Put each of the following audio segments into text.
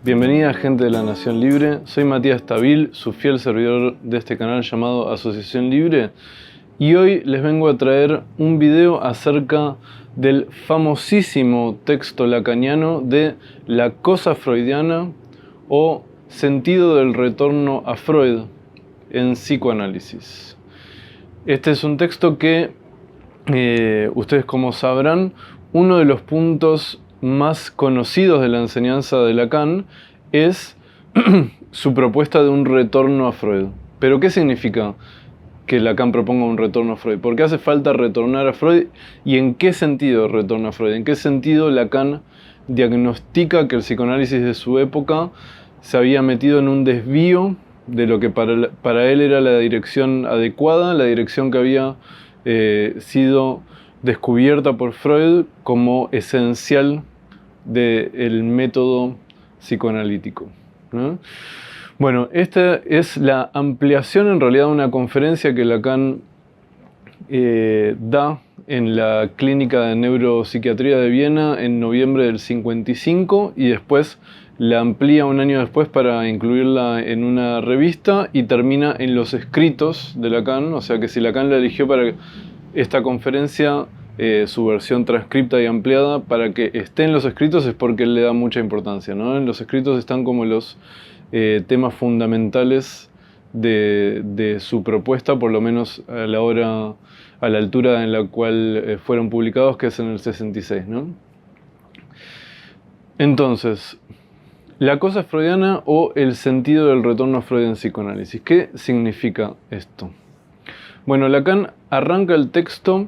Bienvenida gente de la Nación Libre, soy Matías Tabil, su fiel servidor de este canal llamado Asociación Libre, y hoy les vengo a traer un video acerca del famosísimo texto lacaniano de La cosa freudiana o Sentido del retorno a Freud en psicoanálisis. Este es un texto que, ustedes como sabrán, uno de los puntos más conocidos de la enseñanza de Lacan es su propuesta de un retorno a Freud. ¿Pero qué significa que Lacan proponga un retorno a Freud? ¿Por qué hace falta retornar a Freud? ¿Y en qué sentido retorna a Freud? ¿En qué sentido Lacan diagnostica que el psicoanálisis de su época se había metido en un desvío de lo que para él era la dirección adecuada, la dirección que había sido descubierta por Freud como esencial del método psicoanalítico, ¿no? Bueno, esta es la ampliación en realidad de una conferencia que Lacan da en la Clínica de Neuropsiquiatría de Viena en noviembre del 55 y después la amplía un año después para incluirla en una revista y termina en los escritos de Lacan, o sea que si Lacan la eligió para esta conferencia, su versión transcripta y ampliada, para que esté en los escritos es porque él le da mucha importancia, ¿no? En los escritos están como los temas fundamentales de su propuesta, por lo menos a la altura en la cual fueron publicados, que es en el 66, ¿no? Entonces, la cosa freudiana o el sentido del retorno a Freud en psicoanálisis. ¿Qué significa esto? Bueno, Lacan arranca el texto.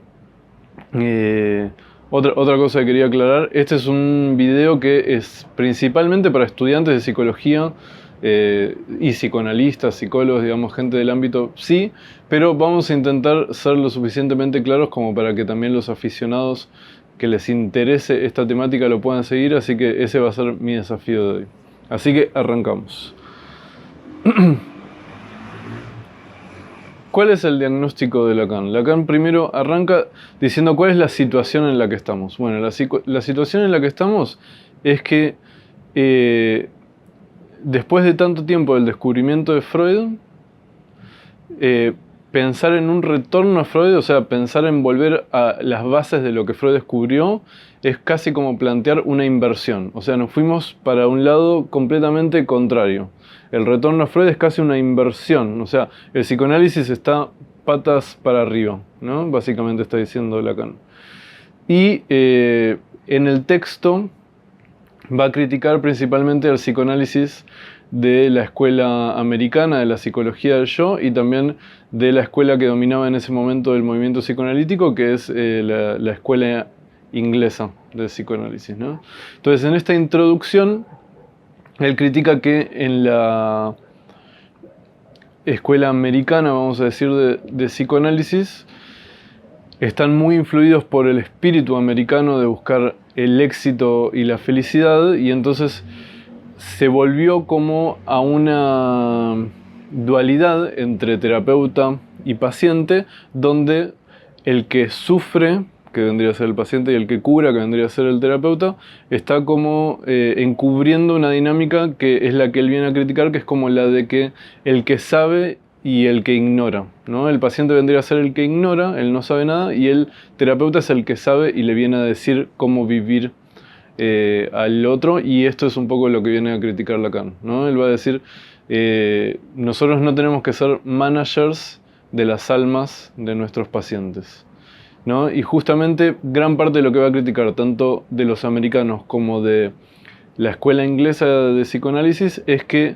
Otra cosa que quería aclarar, este es un video que es principalmente para estudiantes de psicología y psicoanalistas, psicólogos, digamos, gente del ámbito, sí, pero vamos a intentar ser lo suficientemente claros como para que también los aficionados que les interese esta temática lo puedan seguir, así que ese va a ser mi desafío de hoy. Así que arrancamos. ¿Cuál es el diagnóstico de Lacan? Lacan primero arranca diciendo cuál es la situación en la que estamos. Bueno, la situación en la que estamos es que después de tanto tiempo del descubrimiento de Freud, pensar en un retorno a Freud, o sea, pensar en volver a las bases de lo que Freud descubrió, es casi como plantear una inversión. O sea, nos fuimos para un lado completamente contrario. El retorno a Freud es casi una inversión. O sea, el psicoanálisis está patas para arriba, ¿no? Básicamente está diciendo Lacan. Y en el texto va a criticar principalmente el psicoanálisis de la escuela americana, de la psicología del yo, y también de la escuela que dominaba en ese momento del movimiento psicoanalítico, que es la escuela inglesa de psicoanálisis, ¿no? Entonces, en esta introducción, él critica que en la escuela americana, vamos a decir, de psicoanálisis, están muy influidos por el espíritu americano de buscar el éxito y la felicidad, y entonces se volvió como a una dualidad entre terapeuta y paciente, donde el que sufre, que vendría a ser el paciente, y el que cura, que vendría a ser el terapeuta, está como encubriendo una dinámica que es la que él viene a criticar, que es como la de que el que sabe y el que ignora, ¿no? El paciente vendría a ser el que ignora, él no sabe nada, y el terapeuta es el que sabe y le viene a decir cómo vivir al otro, y esto es un poco lo que viene a criticar Lacan, ¿no? Él va a decir, nosotros no tenemos que ser managers de las almas de nuestros pacientes, ¿no? Y justamente gran parte de lo que va a criticar, tanto de los americanos como de la escuela inglesa de psicoanálisis, es que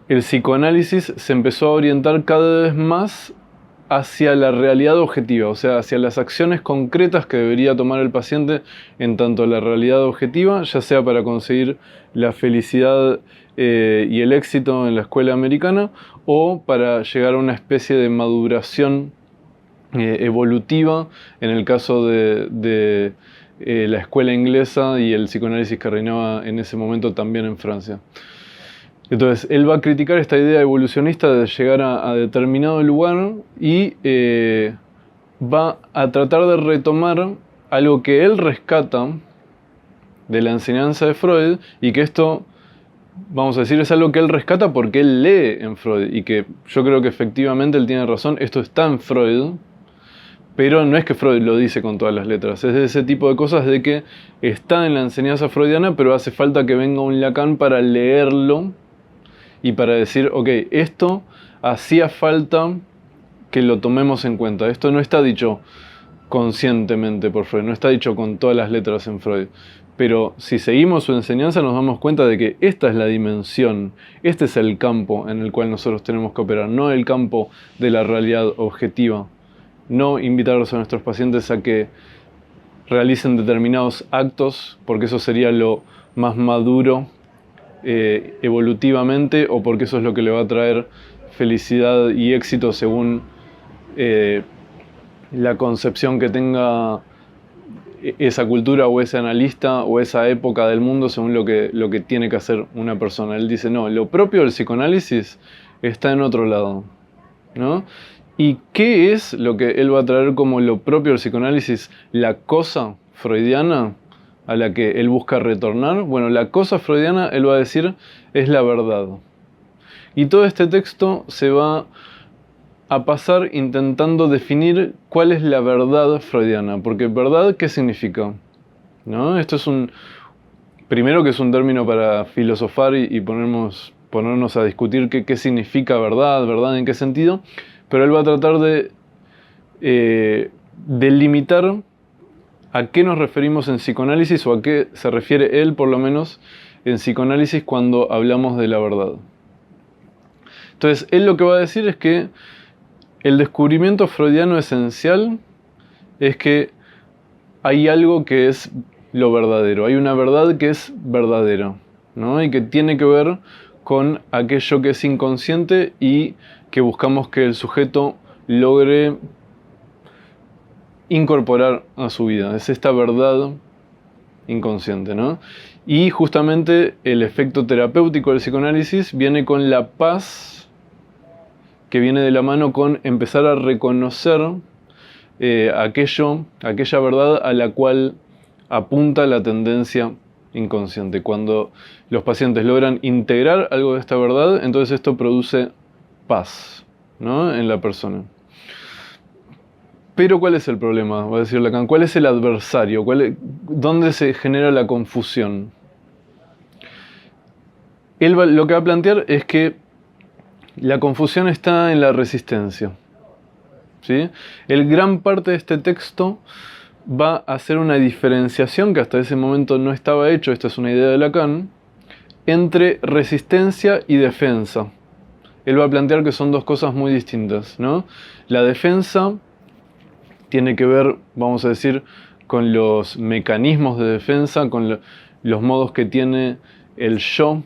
el psicoanálisis se empezó a orientar cada vez más hacia la realidad objetiva, o sea, hacia las acciones concretas que debería tomar el paciente en tanto la realidad objetiva, ya sea para conseguir la felicidad y el éxito en la escuela americana, o para llegar a una especie de maduración evolutiva en el caso de la escuela inglesa y el psicoanálisis que reinaba en ese momento también en Francia. Entonces, él va a criticar esta idea evolucionista de llegar a determinado lugar y va a tratar de retomar algo que él rescata de la enseñanza de Freud, y que esto vamos a decir, es algo que él rescata porque él lee en Freud y que yo creo que efectivamente él tiene razón, esto está en Freud, pero no es que Freud lo dice con todas las letras, es de ese tipo de cosas de que está en la enseñanza freudiana, pero hace falta que venga un Lacan para leerlo y para decir, ok, esto hacía falta que lo tomemos en cuenta, esto no está dicho conscientemente por Freud, no está dicho con todas las letras en Freud. Pero si seguimos su enseñanza nos damos cuenta de que esta es la dimensión, este es el campo en el cual nosotros tenemos que operar, no el campo de la realidad objetiva. No invitarlos a nuestros pacientes a que realicen determinados actos, porque eso sería lo más maduro evolutivamente, o porque eso es lo que le va a traer felicidad y éxito según la concepción que tenga esa cultura o ese analista o esa época del mundo según lo que tiene que hacer una persona. Él dice, no, lo propio del psicoanálisis está en otro lado, ¿no? ¿Y qué es lo que él va a traer como lo propio del psicoanálisis? La cosa freudiana a la que él busca retornar. Bueno, la cosa freudiana, él va a decir, es la verdad. Y todo este texto se va a pasar intentando definir cuál es la verdad freudiana. Porque verdad, ¿qué significa? ¿No? Esto es primero que es un término para filosofar y ponernos a discutir qué significa verdad en qué sentido. Pero él va a tratar de delimitar a qué nos referimos en psicoanálisis o a qué se refiere él, por lo menos, en psicoanálisis cuando hablamos de la verdad. Entonces, él lo que va a decir es que el descubrimiento freudiano esencial es que hay algo que es lo verdadero, hay una verdad que es verdadera, ¿no? Y que tiene que ver con aquello que es inconsciente y que buscamos que el sujeto logre incorporar a su vida. Es esta verdad inconsciente, ¿no? Y justamente el efecto terapéutico del psicoanálisis viene con la paz que viene de la mano con empezar a reconocer aquella verdad a la cual apunta la tendencia inconsciente. Cuando los pacientes logran integrar algo de esta verdad, entonces esto produce paz, ¿no? En la persona. Pero ¿cuál es el problema? Va a decir Lacan. ¿Cuál es el adversario? ¿Dónde se genera la confusión? Él lo que va a plantear es que la confusión está en la resistencia, ¿sí? El gran parte de este texto va a hacer una diferenciación que hasta ese momento no estaba hecho, esta es una idea de Lacan, entre resistencia y defensa. Él va a plantear que son dos cosas muy distintas, ¿no? La defensa tiene que ver, vamos a decir, con los mecanismos de defensa, con los modos que tiene el yo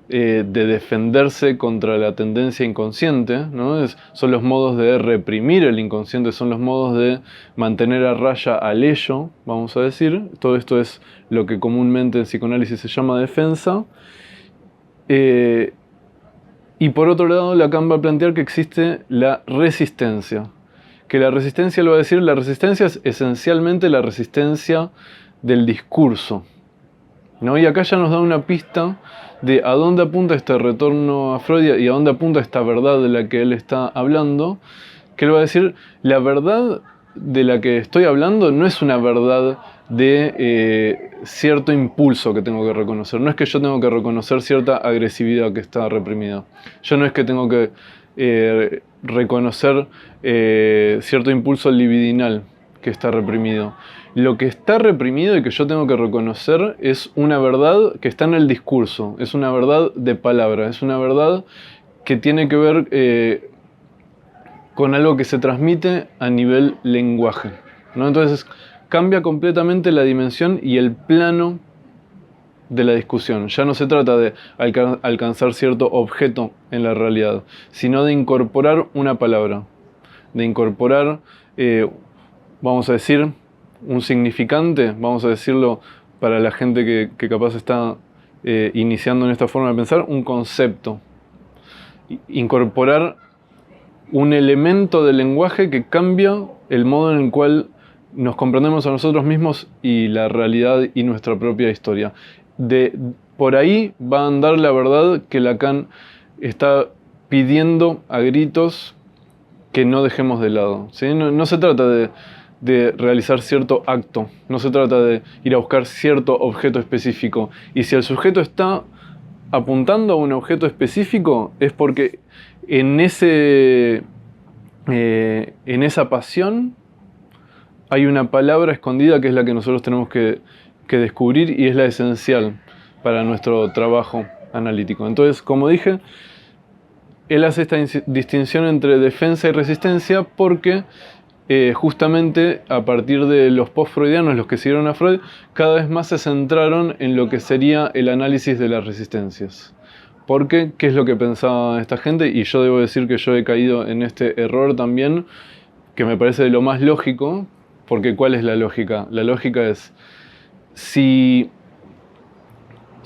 de defenderse contra la tendencia inconsciente, ¿no? Son los modos de reprimir el inconsciente, son los modos de mantener a raya al ello, vamos a decir. Todo esto es lo que comúnmente en psicoanálisis se llama defensa. Y por otro lado, Lacan va a plantear que existe la resistencia. Que la resistencia, lo va a decir, la resistencia es esencialmente la resistencia del discurso, ¿no? Y acá ya nos da una pista de a dónde apunta este retorno a Freud y a dónde apunta esta verdad de la que él está hablando, que él va a decir, la verdad de la que estoy hablando no es una verdad de cierto impulso que tengo que reconocer, no es que yo tengo que reconocer cierta agresividad que está reprimida, yo no es que tengo que reconocer cierto impulso libidinal que está reprimido. Lo que está reprimido y que yo tengo que reconocer es una verdad que está en el discurso, es una verdad de palabra, es una verdad que tiene que ver con algo que se transmite a nivel lenguaje, ¿no? Entonces cambia completamente la dimensión y el plano de la discusión. Ya no se trata de alcanzar cierto objeto en la realidad, sino de incorporar una palabra, de incorporar, vamos a decir, un significante, vamos a decirlo para la gente que capaz está iniciando en esta forma de pensar, un concepto. Incorporar un elemento del lenguaje que cambia el modo en el cual nos comprendemos a nosotros mismos y la realidad y nuestra propia historia. De por ahí va a andar la verdad que Lacan está pidiendo a gritos que no dejemos de lado, ¿sí? No se trata de realizar cierto acto, no se trata de ir a buscar cierto objeto específico. Y si el sujeto está apuntando a un objeto específico, es porque en esa pasión hay una palabra escondida que es la que nosotros tenemos que descubrir y es la esencial para nuestro trabajo analítico. Entonces, como dije, él hace esta distinción entre defensa y resistencia porque justamente a partir de los post-freudianos, los que siguieron a Freud, cada vez más se centraron en lo que sería el análisis de las resistencias. Porque, ¿qué es lo que pensaba esta gente? Y yo debo decir que yo he caído en este error también, que me parece de lo más lógico, porque ¿cuál es la lógica? La lógica es, si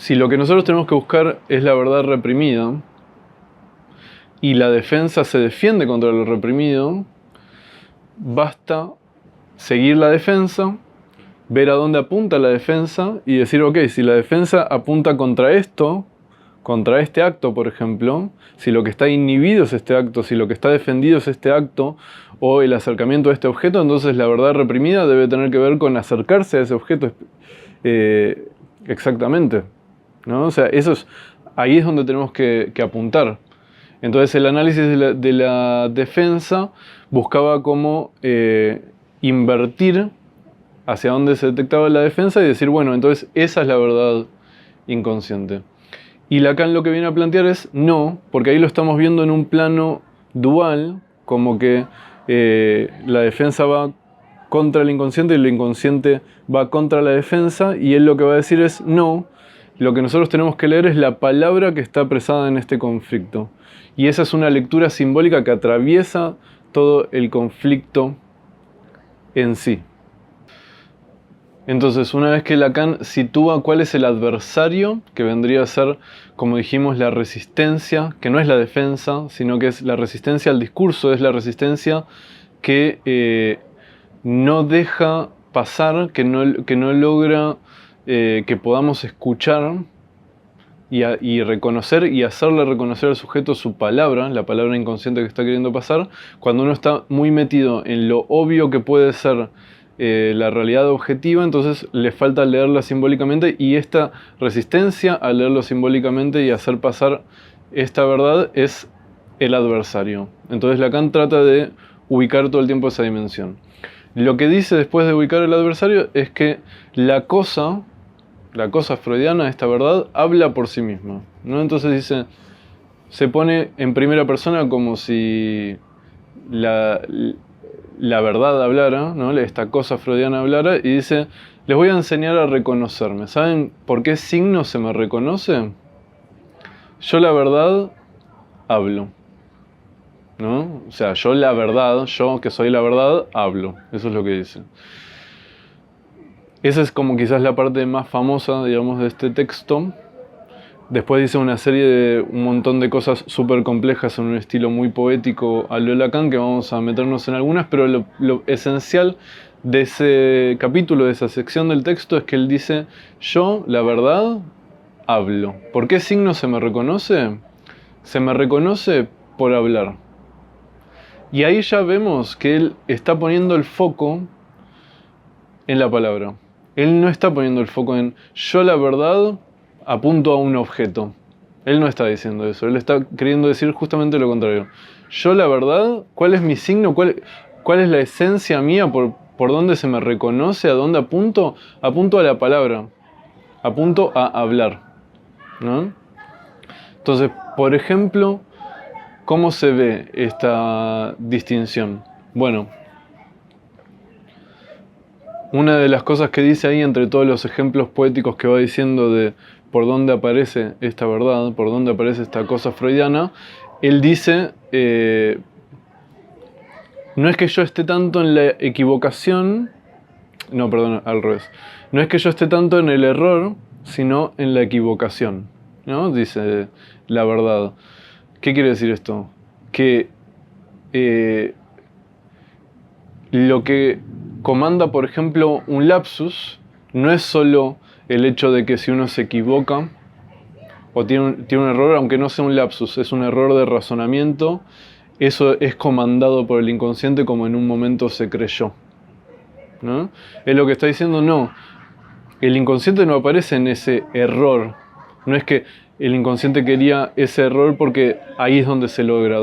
lo que nosotros tenemos que buscar es la verdad reprimida, y la defensa se defiende contra lo reprimido, basta seguir la defensa, ver a dónde apunta la defensa y decir, ok, si la defensa apunta contra esto, contra este acto, por ejemplo, si lo que está inhibido es este acto, si lo que está defendido es este acto o el acercamiento a este objeto, entonces la verdad reprimida debe tener que ver con acercarse a ese objeto exactamente, ¿no? O sea, ahí es donde tenemos que apuntar. Entonces el análisis de la defensa buscaba cómo invertir hacia dónde se detectaba la defensa y decir, bueno, entonces esa es la verdad inconsciente. Y Lacan lo que viene a plantear es no, porque ahí lo estamos viendo en un plano dual, como que la defensa va contra el inconsciente y el inconsciente va contra la defensa, y él lo que va a decir es no, lo que nosotros tenemos que leer es la palabra que está apresada en este conflicto. Y esa es una lectura simbólica que atraviesa todo el conflicto en sí. Entonces, una vez que Lacan sitúa cuál es el adversario, que vendría a ser, como dijimos, la resistencia, que no es la defensa, sino que es la resistencia al discurso, es la resistencia que no deja pasar, que no logra que podamos escuchar y reconocer y hacerle reconocer al sujeto su palabra, la palabra inconsciente que está queriendo pasar, cuando uno está muy metido en lo obvio que puede ser la realidad objetiva, entonces le falta leerla simbólicamente, y esta resistencia a leerlo simbólicamente y hacer pasar esta verdad es el adversario. Entonces Lacan trata de ubicar todo el tiempo esa dimensión. Lo que dice después de ubicar el adversario es que la cosa freudiana, esta verdad, habla por sí misma, ¿no? Entonces dice, se pone en primera persona como si la verdad hablara, ¿no? Esta cosa freudiana hablara, y dice, les voy a enseñar a reconocerme. ¿Saben por qué signo se me reconoce? Yo la verdad hablo, ¿no? O sea, yo la verdad, yo que soy la verdad, hablo. Eso es lo que dice. Esa es como quizás la parte más famosa, digamos, de este texto. Después dice una serie de un montón de cosas súper complejas en un estilo muy poético a lo Lacan, que vamos a meternos en algunas, pero lo esencial de ese capítulo, de esa sección del texto, es que él dice, yo, la verdad, hablo. ¿Por qué signo se me reconoce? Se me reconoce por hablar. Y ahí ya vemos que él está poniendo el foco en la palabra. Él no está poniendo el foco en yo la verdad apunto a un objeto. Él no está diciendo eso. Él está queriendo decir justamente lo contrario. Yo la verdad, ¿cuál es mi signo? ¿Cuál es la esencia mía? ¿Por dónde se me reconoce? ¿A dónde apunto? Apunto a la palabra. Apunto a hablar, ¿no? Entonces, por ejemplo, ¿cómo se ve esta distinción? Bueno, una de las cosas que dice ahí, entre todos los ejemplos poéticos que va diciendo de por dónde aparece esta verdad, por dónde aparece esta cosa freudiana, él dice, no es que yo esté tanto en la equivocación, no, perdón, al revés, no es que yo esté tanto en el error, sino en la equivocación, ¿no? Dice la verdad. ¿Qué quiere decir esto? Que lo que comanda, por ejemplo, un lapsus no es solo el hecho de que si uno se equivoca, o tiene un error, aunque no sea un lapsus, es un error de razonamiento, eso es comandado por el inconsciente como en un momento se creyó, ¿no? Es lo que está diciendo, no, el inconsciente no aparece en ese error, no es que el inconsciente quería ese error porque ahí es donde se logra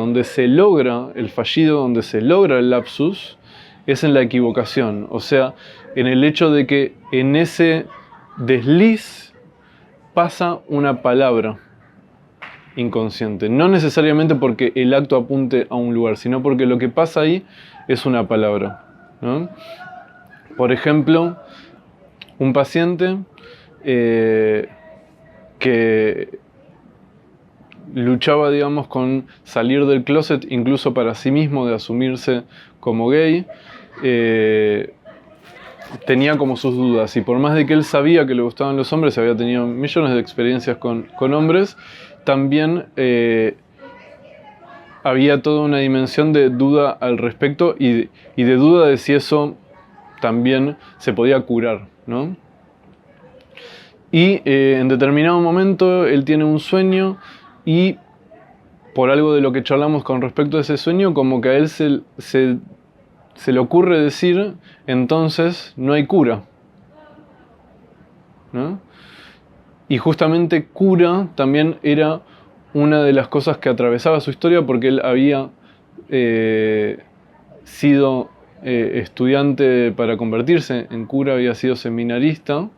el fallido, donde se logra el lapsus, es en la equivocación, o sea, en el hecho de que en ese desliz pasa una palabra inconsciente, no necesariamente porque el acto apunte a un lugar, sino porque lo que pasa ahí es una palabra, ¿no? Por ejemplo, un paciente que luchaba, digamos, con salir del closet, incluso para sí mismo, de asumirse como gay, tenía como sus dudas, y por más de que él sabía que le gustaban los hombres, había tenido millones de experiencias con hombres, también había toda una dimensión de duda al respecto y de duda de si eso también se podía curar, ¿no? Y en determinado momento él tiene un sueño y por algo de lo que charlamos con respecto a ese sueño, como que a él se le ocurre decir, entonces no hay cura, ¿no? Y justamente cura también era una de las cosas que atravesaba su historia, porque él había sido estudiante para convertirse en cura, había sido seminarista,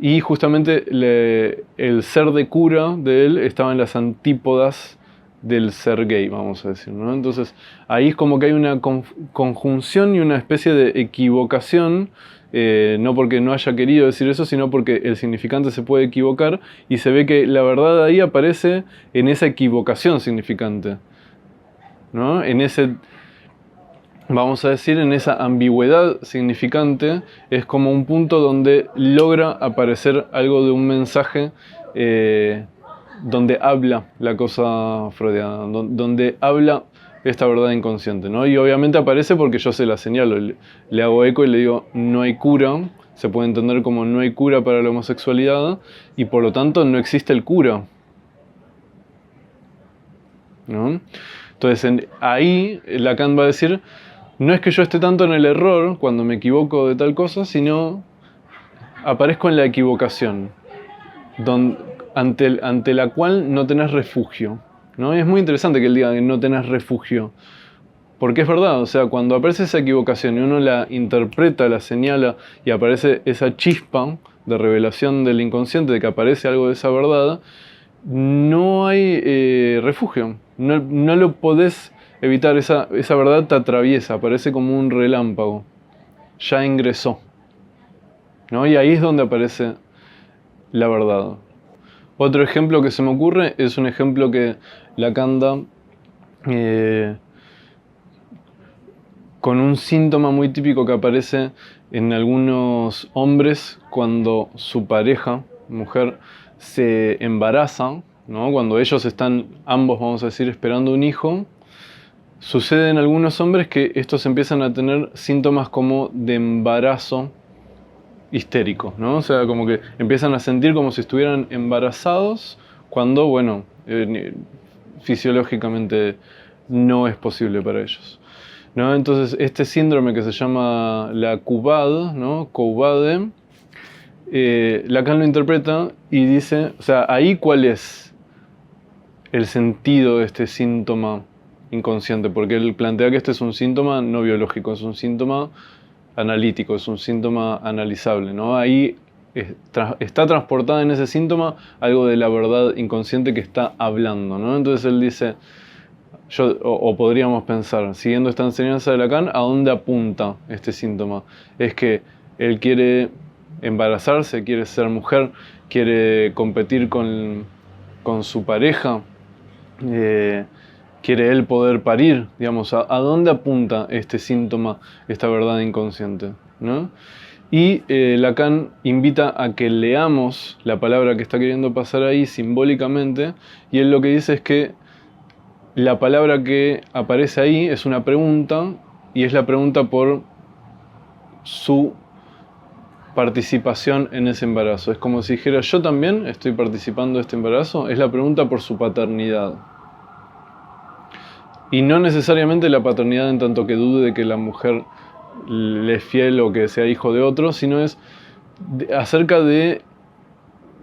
y justamente el ser de cura de él estaba en las antípodas del ser gay, vamos a decir, ¿no? Entonces ahí es como que hay una conjunción y una especie de equivocación, no porque no haya querido decir eso, sino porque el significante se puede equivocar, y se ve que la verdad ahí aparece en esa equivocación significante, ¿no? En ese, vamos a decir, en esa ambigüedad significante, es como un punto donde logra aparecer algo de un mensaje, donde habla la cosa freudiana, donde habla esta verdad inconsciente, ¿no? Y obviamente aparece porque yo se la señalo, le hago eco y le digo, no hay cura, se puede entender como no hay cura para la homosexualidad, y por lo tanto no existe el cura, ¿no? Entonces ahí Lacan va a decir, no es que yo esté tanto en el error cuando me equivoco de tal cosa, sino aparezco en la equivocación, ante la cual no tenés refugio, ¿no? Y es muy interesante que él diga que no tenés refugio, porque es verdad, o sea, cuando aparece esa equivocación y uno la interpreta, la señala, y aparece esa chispa de revelación del inconsciente, de que aparece algo de esa verdad, no hay refugio, no lo podés evitar, esa verdad te atraviesa, aparece como un relámpago, ya ingresó, ¿no? Y ahí es donde aparece la verdad. Otro ejemplo que se me ocurre es un ejemplo que Lacan da con un síntoma muy típico que aparece en algunos hombres cuando su pareja, mujer, se embaraza, ¿no? Cuando ellos están, ambos vamos a decir, esperando un hijo, sucede en algunos hombres que estos empiezan a tener síntomas como de embarazo histérico, ¿no? O sea, como que empiezan a sentir como si estuvieran embarazados cuando, bueno, fisiológicamente no es posible para ellos, ¿no? Entonces, este síndrome que se llama la CUVAD, ¿no? CUVADE, Lacan lo interpreta y dice, o sea, ahí cuál es el sentido de este síntoma inconsciente, porque él plantea que este es un síntoma no biológico, es un síntoma analítico, es un síntoma analizable, ¿no? Ahí está transportada en ese síntoma algo de la verdad inconsciente que está hablando, ¿no? Entonces él dice, o podríamos pensar, siguiendo esta enseñanza de Lacan, ¿a dónde apunta este síntoma? Es que él quiere embarazarse, quiere ser mujer, quiere competir con su pareja, quiere él poder parir, digamos, ¿a dónde apunta este síntoma, esta verdad inconsciente, ¿no? Y Lacan invita a que leamos la palabra que está queriendo pasar ahí simbólicamente, y él lo que dice es que la palabra que aparece ahí es una pregunta, y es la pregunta por participación en ese embarazo. Es como si dijera, yo también estoy participando de este embarazo. Es la pregunta por su paternidad. Y no necesariamente la paternidad en tanto que dude de que la mujer le es fiel o que sea hijo de otro, sino es acerca de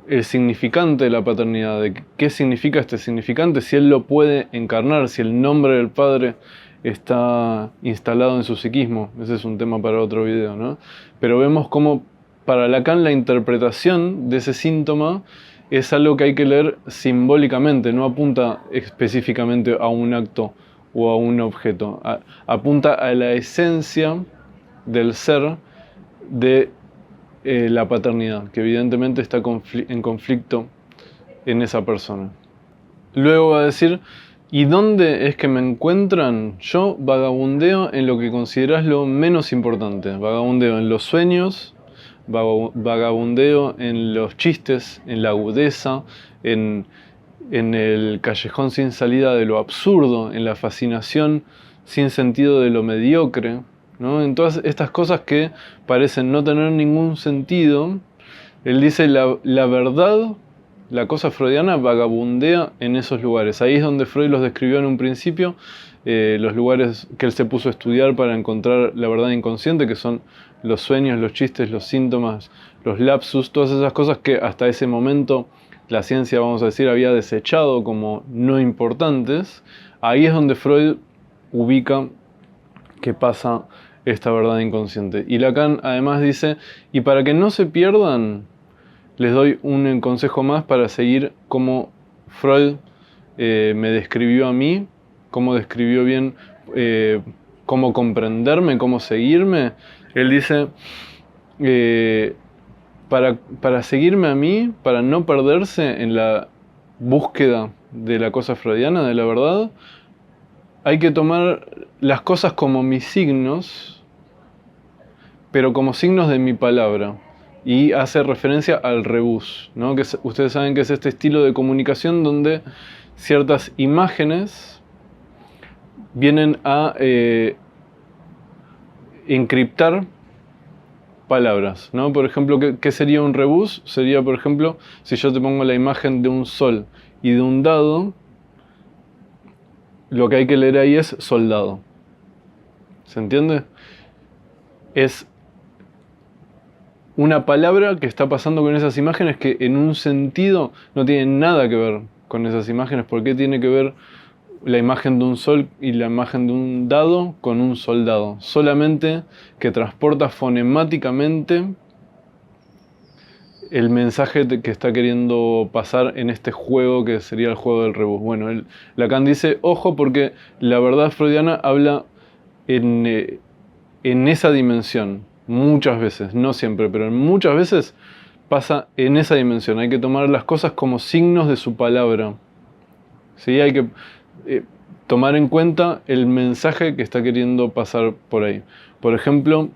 el significante de la paternidad, de qué significa este significante, si él lo puede encarnar, si el nombre del padre está instalado en su psiquismo. Ese es un tema para otro video, ¿no? Pero vemos cómo para Lacan la interpretación de ese síntoma es algo que hay que leer simbólicamente, no apunta específicamente a un acto o a un objeto, apunta a la esencia del ser de la paternidad, que evidentemente está en conflicto en esa persona. Luego va a decir, ¿y dónde es que me encuentran? Yo vagabundeo en lo que consideras lo menos importante. Vagabundeo en los sueños, vagabundeo en los chistes, en la agudeza, en el callejón sin salida de lo absurdo, en la fascinación sin sentido de lo mediocre, ¿no? En todas estas cosas que parecen no tener ningún sentido, él dice la verdad, la cosa freudiana vagabundea en esos lugares. Ahí es donde Freud los describió en un principio, los lugares que él se puso a estudiar para encontrar la verdad inconsciente, que son los sueños, los chistes, los síntomas, los lapsus, todas esas cosas que hasta ese momento la ciencia, vamos a decir, había desechado como no importantes. Ahí es donde Freud ubica que pasa esta verdad inconsciente. Y Lacan además dice, y para que no se pierdan, les doy un consejo más para seguir cómo Freud me describió a mí, cómo describió bien cómo comprenderme, cómo seguirme. Él dice, para seguirme a mí, para no perderse en la búsqueda de la cosa freudiana, de la verdad, hay que tomar las cosas como mis signos, pero como signos de mi palabra. Y hace referencia al rebus, ¿no? Que ustedes saben que es este estilo de comunicación donde ciertas imágenes vienen a encriptar palabras, ¿no? Por ejemplo, ¿qué sería un rebus? Sería, por ejemplo, si yo te pongo la imagen de un sol y de un dado, lo que hay que leer ahí es soldado. ¿Se entiende? Es una palabra que está pasando con esas imágenes que en un sentido no tiene nada que ver con esas imágenes. ¿Por qué tiene que ver la imagen de un sol y la imagen de un dado con un soldado? Solamente que transporta fonemáticamente el mensaje que está queriendo pasar en este juego que sería el juego del rebus. Bueno, Lacan dice, ojo, porque la verdad freudiana habla en esa dimensión, muchas veces, no siempre, pero muchas veces pasa en esa dimensión. Hay que tomar las cosas como signos de su palabra. ¿Sí? Hay que tomar en cuenta el mensaje que está queriendo pasar por ahí. Por ejemplo,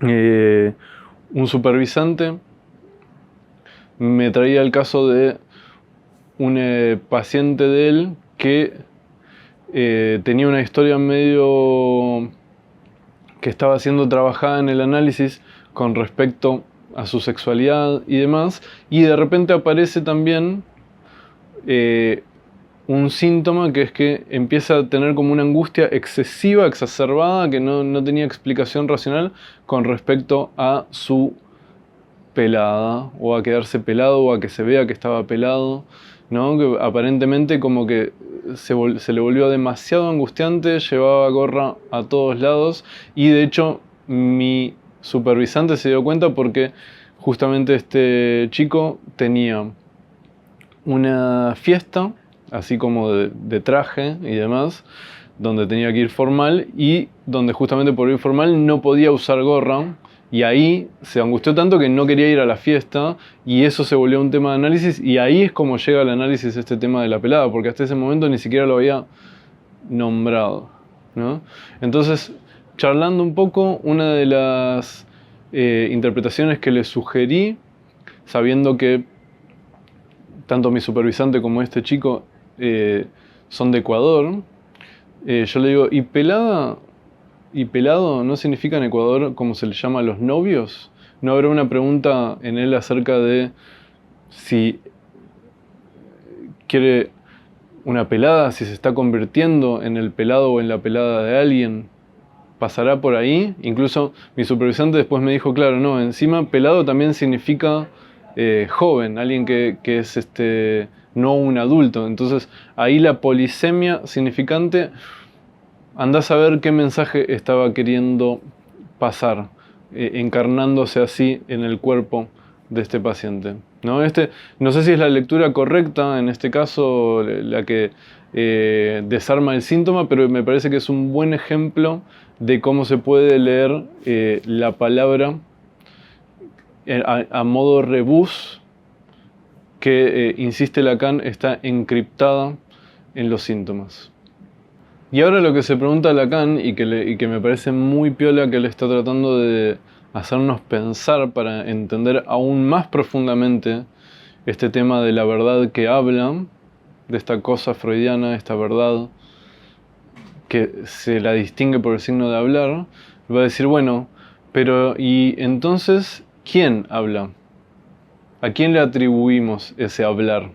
un supervisante me traía el caso de un paciente de él que tenía una historia medio que estaba siendo trabajada en el análisis con respecto a su sexualidad y demás, y de repente aparece también un síntoma que es que empieza a tener como una angustia excesiva, exacerbada, que no tenía explicación racional con respecto a su pelada, o a quedarse pelado, o a que se vea que estaba pelado, ¿no? Que aparentemente como que se le volvió demasiado angustiante, llevaba gorra a todos lados, y de hecho mi supervisante se dio cuenta porque justamente este chico tenía una fiesta, así como de traje y demás, donde tenía que ir formal, y donde justamente por ir formal no podía usar gorra. Y ahí se angustió tanto que no quería ir a la fiesta, y eso se volvió un tema de análisis, y ahí es como llega al análisis este tema de la pelada, porque hasta ese momento ni siquiera lo había nombrado, ¿no? Entonces, charlando un poco, una de las interpretaciones que le sugerí, sabiendo que tanto mi supervisante como este chico son de Ecuador, yo le digo, ¿y pelada? ¿Y pelado no significa en Ecuador como se le llama a los novios? no habrá una pregunta en él acerca de si quiere una pelada, si se está convirtiendo en el pelado o en la pelada de alguien. ¿Pasará por ahí? Incluso mi supervisante después me dijo, claro, no, encima pelado también significa joven, alguien que es no un adulto. Entonces ahí la polisemia significante, andás a ver qué mensaje estaba queriendo pasar, encarnándose así en el cuerpo de este paciente. No sé si es la lectura correcta, en este caso la que desarma el síntoma, pero me parece que es un buen ejemplo de cómo se puede leer la palabra a modo rebus, que, insiste Lacan, está encriptada en los síntomas. Y ahora lo que se pregunta Lacan, y que me parece muy piola que le está tratando de hacernos pensar para entender aún más profundamente este tema de la verdad que habla, de esta cosa freudiana, esta verdad que se la distingue por el signo de hablar, va a decir, bueno, pero ¿y entonces quién habla? ¿A quién le atribuimos ese hablar?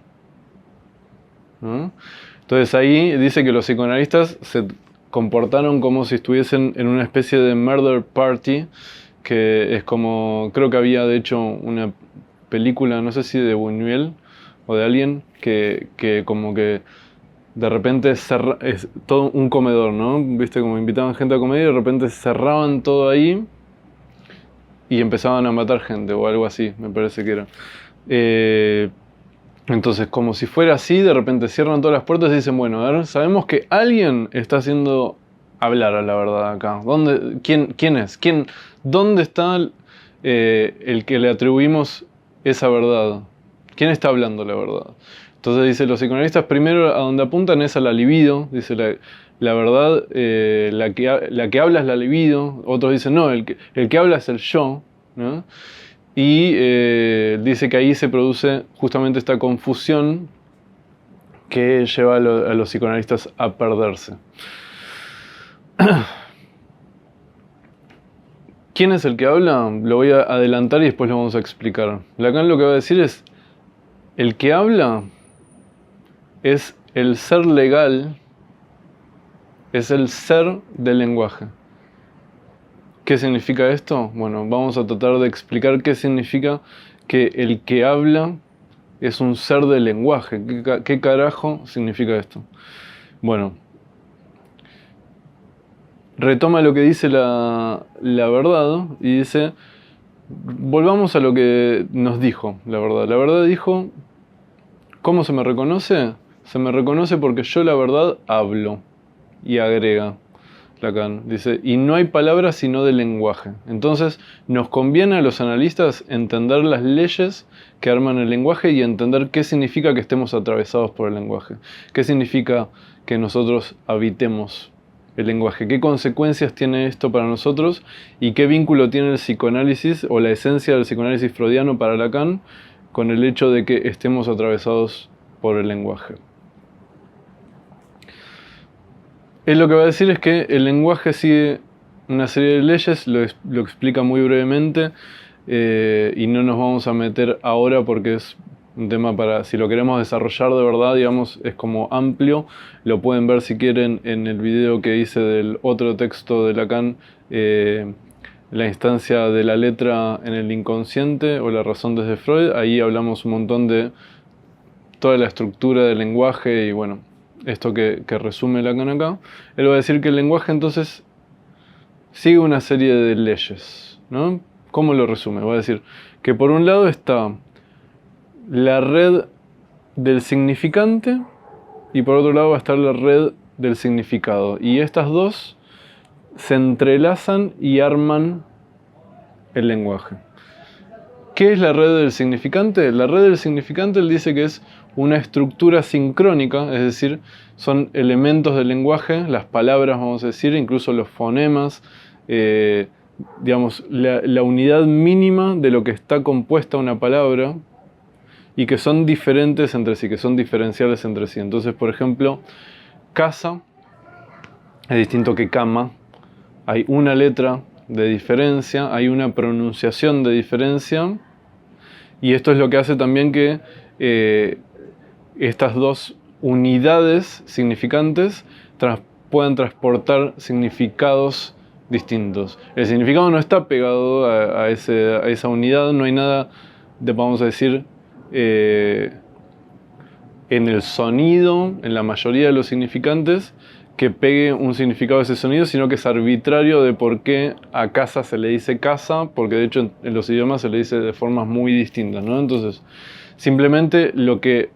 ¿No? Entonces ahí dice que los psicoanalistas se comportaron como si estuviesen en una especie de murder party, que es como, creo que había de hecho una película, no sé si de Buñuel o de alguien, que como que de repente es todo un comedor, ¿no? Viste, como invitaban gente a comer y de repente cerraban todo ahí y empezaban a matar gente o algo así, me parece que era. Entonces, como si fuera así, de repente cierran todas las puertas y dicen, bueno, a ver, sabemos que alguien está haciendo hablar a la verdad acá. ¿Quién es? ¿Dónde está el que le atribuimos esa verdad? ¿Quién está hablando la verdad? Entonces dice, los psicoanalistas primero a donde apuntan es a la libido, dice la verdad, la que habla es la libido, otros dicen no, el que habla es el yo, ¿no? Y dice que ahí se produce justamente esta confusión que lleva a los psicoanalistas a perderse. ¿Quién es el que habla? Lo voy a adelantar y después lo vamos a explicar. Lacan lo que va a decir es, el que habla es el ser legal, es el ser del lenguaje. ¿Qué significa esto? Bueno, vamos a tratar de explicar qué significa que el que habla es un ser del lenguaje. ¿Qué carajo significa esto? Bueno, retoma lo que dice la verdad y dice, volvamos a lo que nos dijo la verdad. La verdad dijo, ¿cómo se me reconoce? Se me reconoce porque yo la verdad hablo. Y agrega Lacan, dice, y no hay palabras sino de lenguaje. Entonces nos conviene a los analistas entender las leyes que arman el lenguaje y entender qué significa que estemos atravesados por el lenguaje. ¿Qué significa que nosotros habitemos el lenguaje? ¿Qué consecuencias tiene esto para nosotros? ¿Y qué vínculo tiene el psicoanálisis o la esencia del psicoanálisis freudiano para Lacan con el hecho de que estemos atravesados por el lenguaje? Él lo que va a decir es que el lenguaje sigue una serie de leyes, lo explica muy brevemente y no nos vamos a meter ahora porque es un tema para, si lo queremos desarrollar de verdad, digamos, es como amplio. Lo pueden ver si quieren en el video que hice del otro texto de Lacan, la instancia de la letra en el inconsciente o la razón desde Freud. Ahí hablamos un montón de toda la estructura del lenguaje y bueno, esto que resume Lacan acá. Él va a decir que el lenguaje entonces sigue una serie de leyes, ¿no? ¿Cómo lo resume? Va a decir que por un lado está la red del significante y por otro lado va a estar la red del significado. Y estas dos se entrelazan y arman el lenguaje. ¿Qué es la red del significante? La red del significante él dice que es una estructura sincrónica, es decir, son elementos del lenguaje, las palabras, vamos a decir, incluso los fonemas, digamos, la unidad mínima de lo que está compuesta una palabra y que son diferentes entre sí, que son diferenciales entre sí. Entonces, por ejemplo, casa es distinto que cama. Hay una letra de diferencia, hay una pronunciación de diferencia, y esto es lo que hace también que estas dos unidades significantes puedan transportar significados distintos. El significado no está pegado a esa unidad, no hay nada de, vamos a decir, en el sonido, en la mayoría de los significantes, que pegue un significado a ese sonido, sino que es arbitrario de por qué a casa se le dice casa, porque de hecho en los idiomas se le dice de formas muy distintas, ¿no? Entonces, simplemente lo que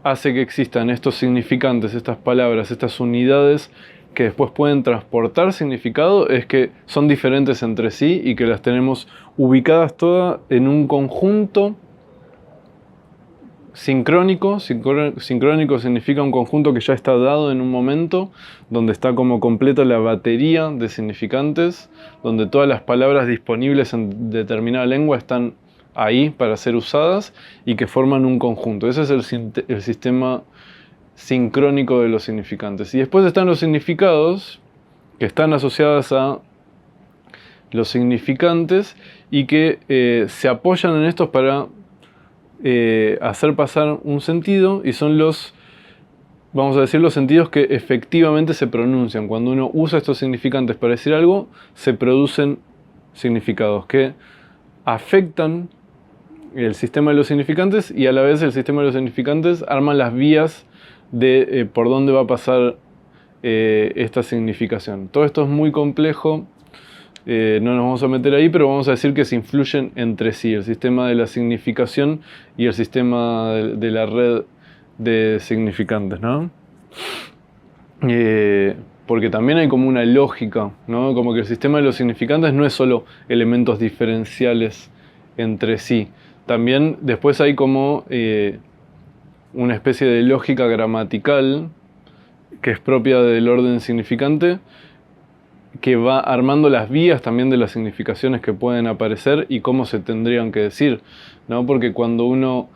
hace que existan estos significantes, estas palabras, estas unidades que después pueden transportar significado, es que son diferentes entre sí y que las tenemos ubicadas todas en un conjunto sincrónico. Sincrónico significa un conjunto que ya está dado en un momento, donde está como completa la batería de significantes, donde todas las palabras disponibles en determinada lengua están ahí para ser usadas y que forman un conjunto. Ese es el sistema sincrónico de los significantes. Y después están los significados, que están asociados a los significantes y que se apoyan en estos para hacer pasar un sentido, y son los, vamos a decir, los sentidos que efectivamente se pronuncian. Cuando uno usa estos significantes para decir algo, se producen significados que afectan el sistema de los significantes, y a la vez el sistema de los significantes arma las vías de por dónde va a pasar esta significación. Todo esto es muy complejo. No nos vamos a meter ahí, pero vamos a decir que se influyen entre sí, el sistema de la significación y el sistema de la red de significantes, ¿no? Porque también hay como una lógica, ¿no? Como que el sistema de los significantes no es solo elementos diferenciales entre sí. También después hay como una especie de lógica gramatical que es propia del orden significante, que va armando las vías también de las significaciones que pueden aparecer y cómo se tendrían que decir, ¿no? Porque cuando uno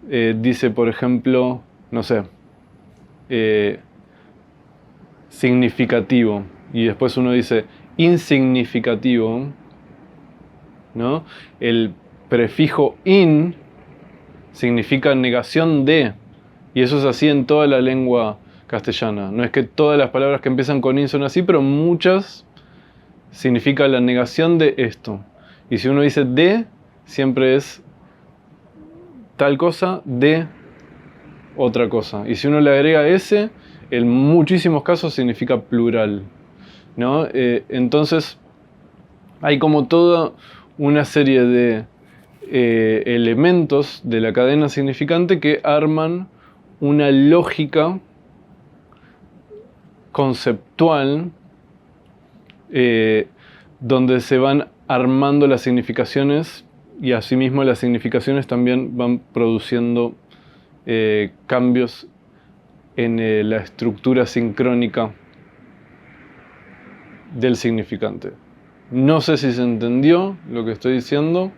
dice, por ejemplo, no sé, significativo, y después uno dice insignificativo, ¿no? El prefijo in significa negación de, y eso es así en toda la lengua castellana. No es que todas las palabras que empiezan con in son así, pero muchas significa la negación de esto. Y si uno dice de, siempre es tal cosa de otra cosa. Y si uno le agrega ese, en muchísimos casos significa plural, ¿no? Entonces hay como toda una serie de elementos de la cadena significante que arman una lógica conceptual donde se van armando las significaciones, y asimismo las significaciones también van produciendo cambios en la estructura sincrónica del significante. No sé si se entendió lo que estoy diciendo,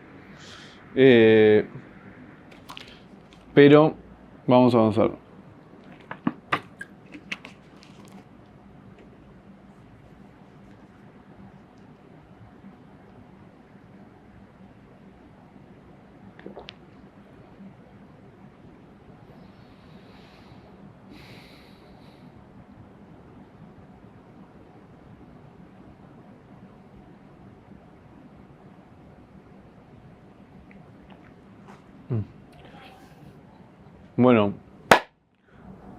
pero vamos a avanzar.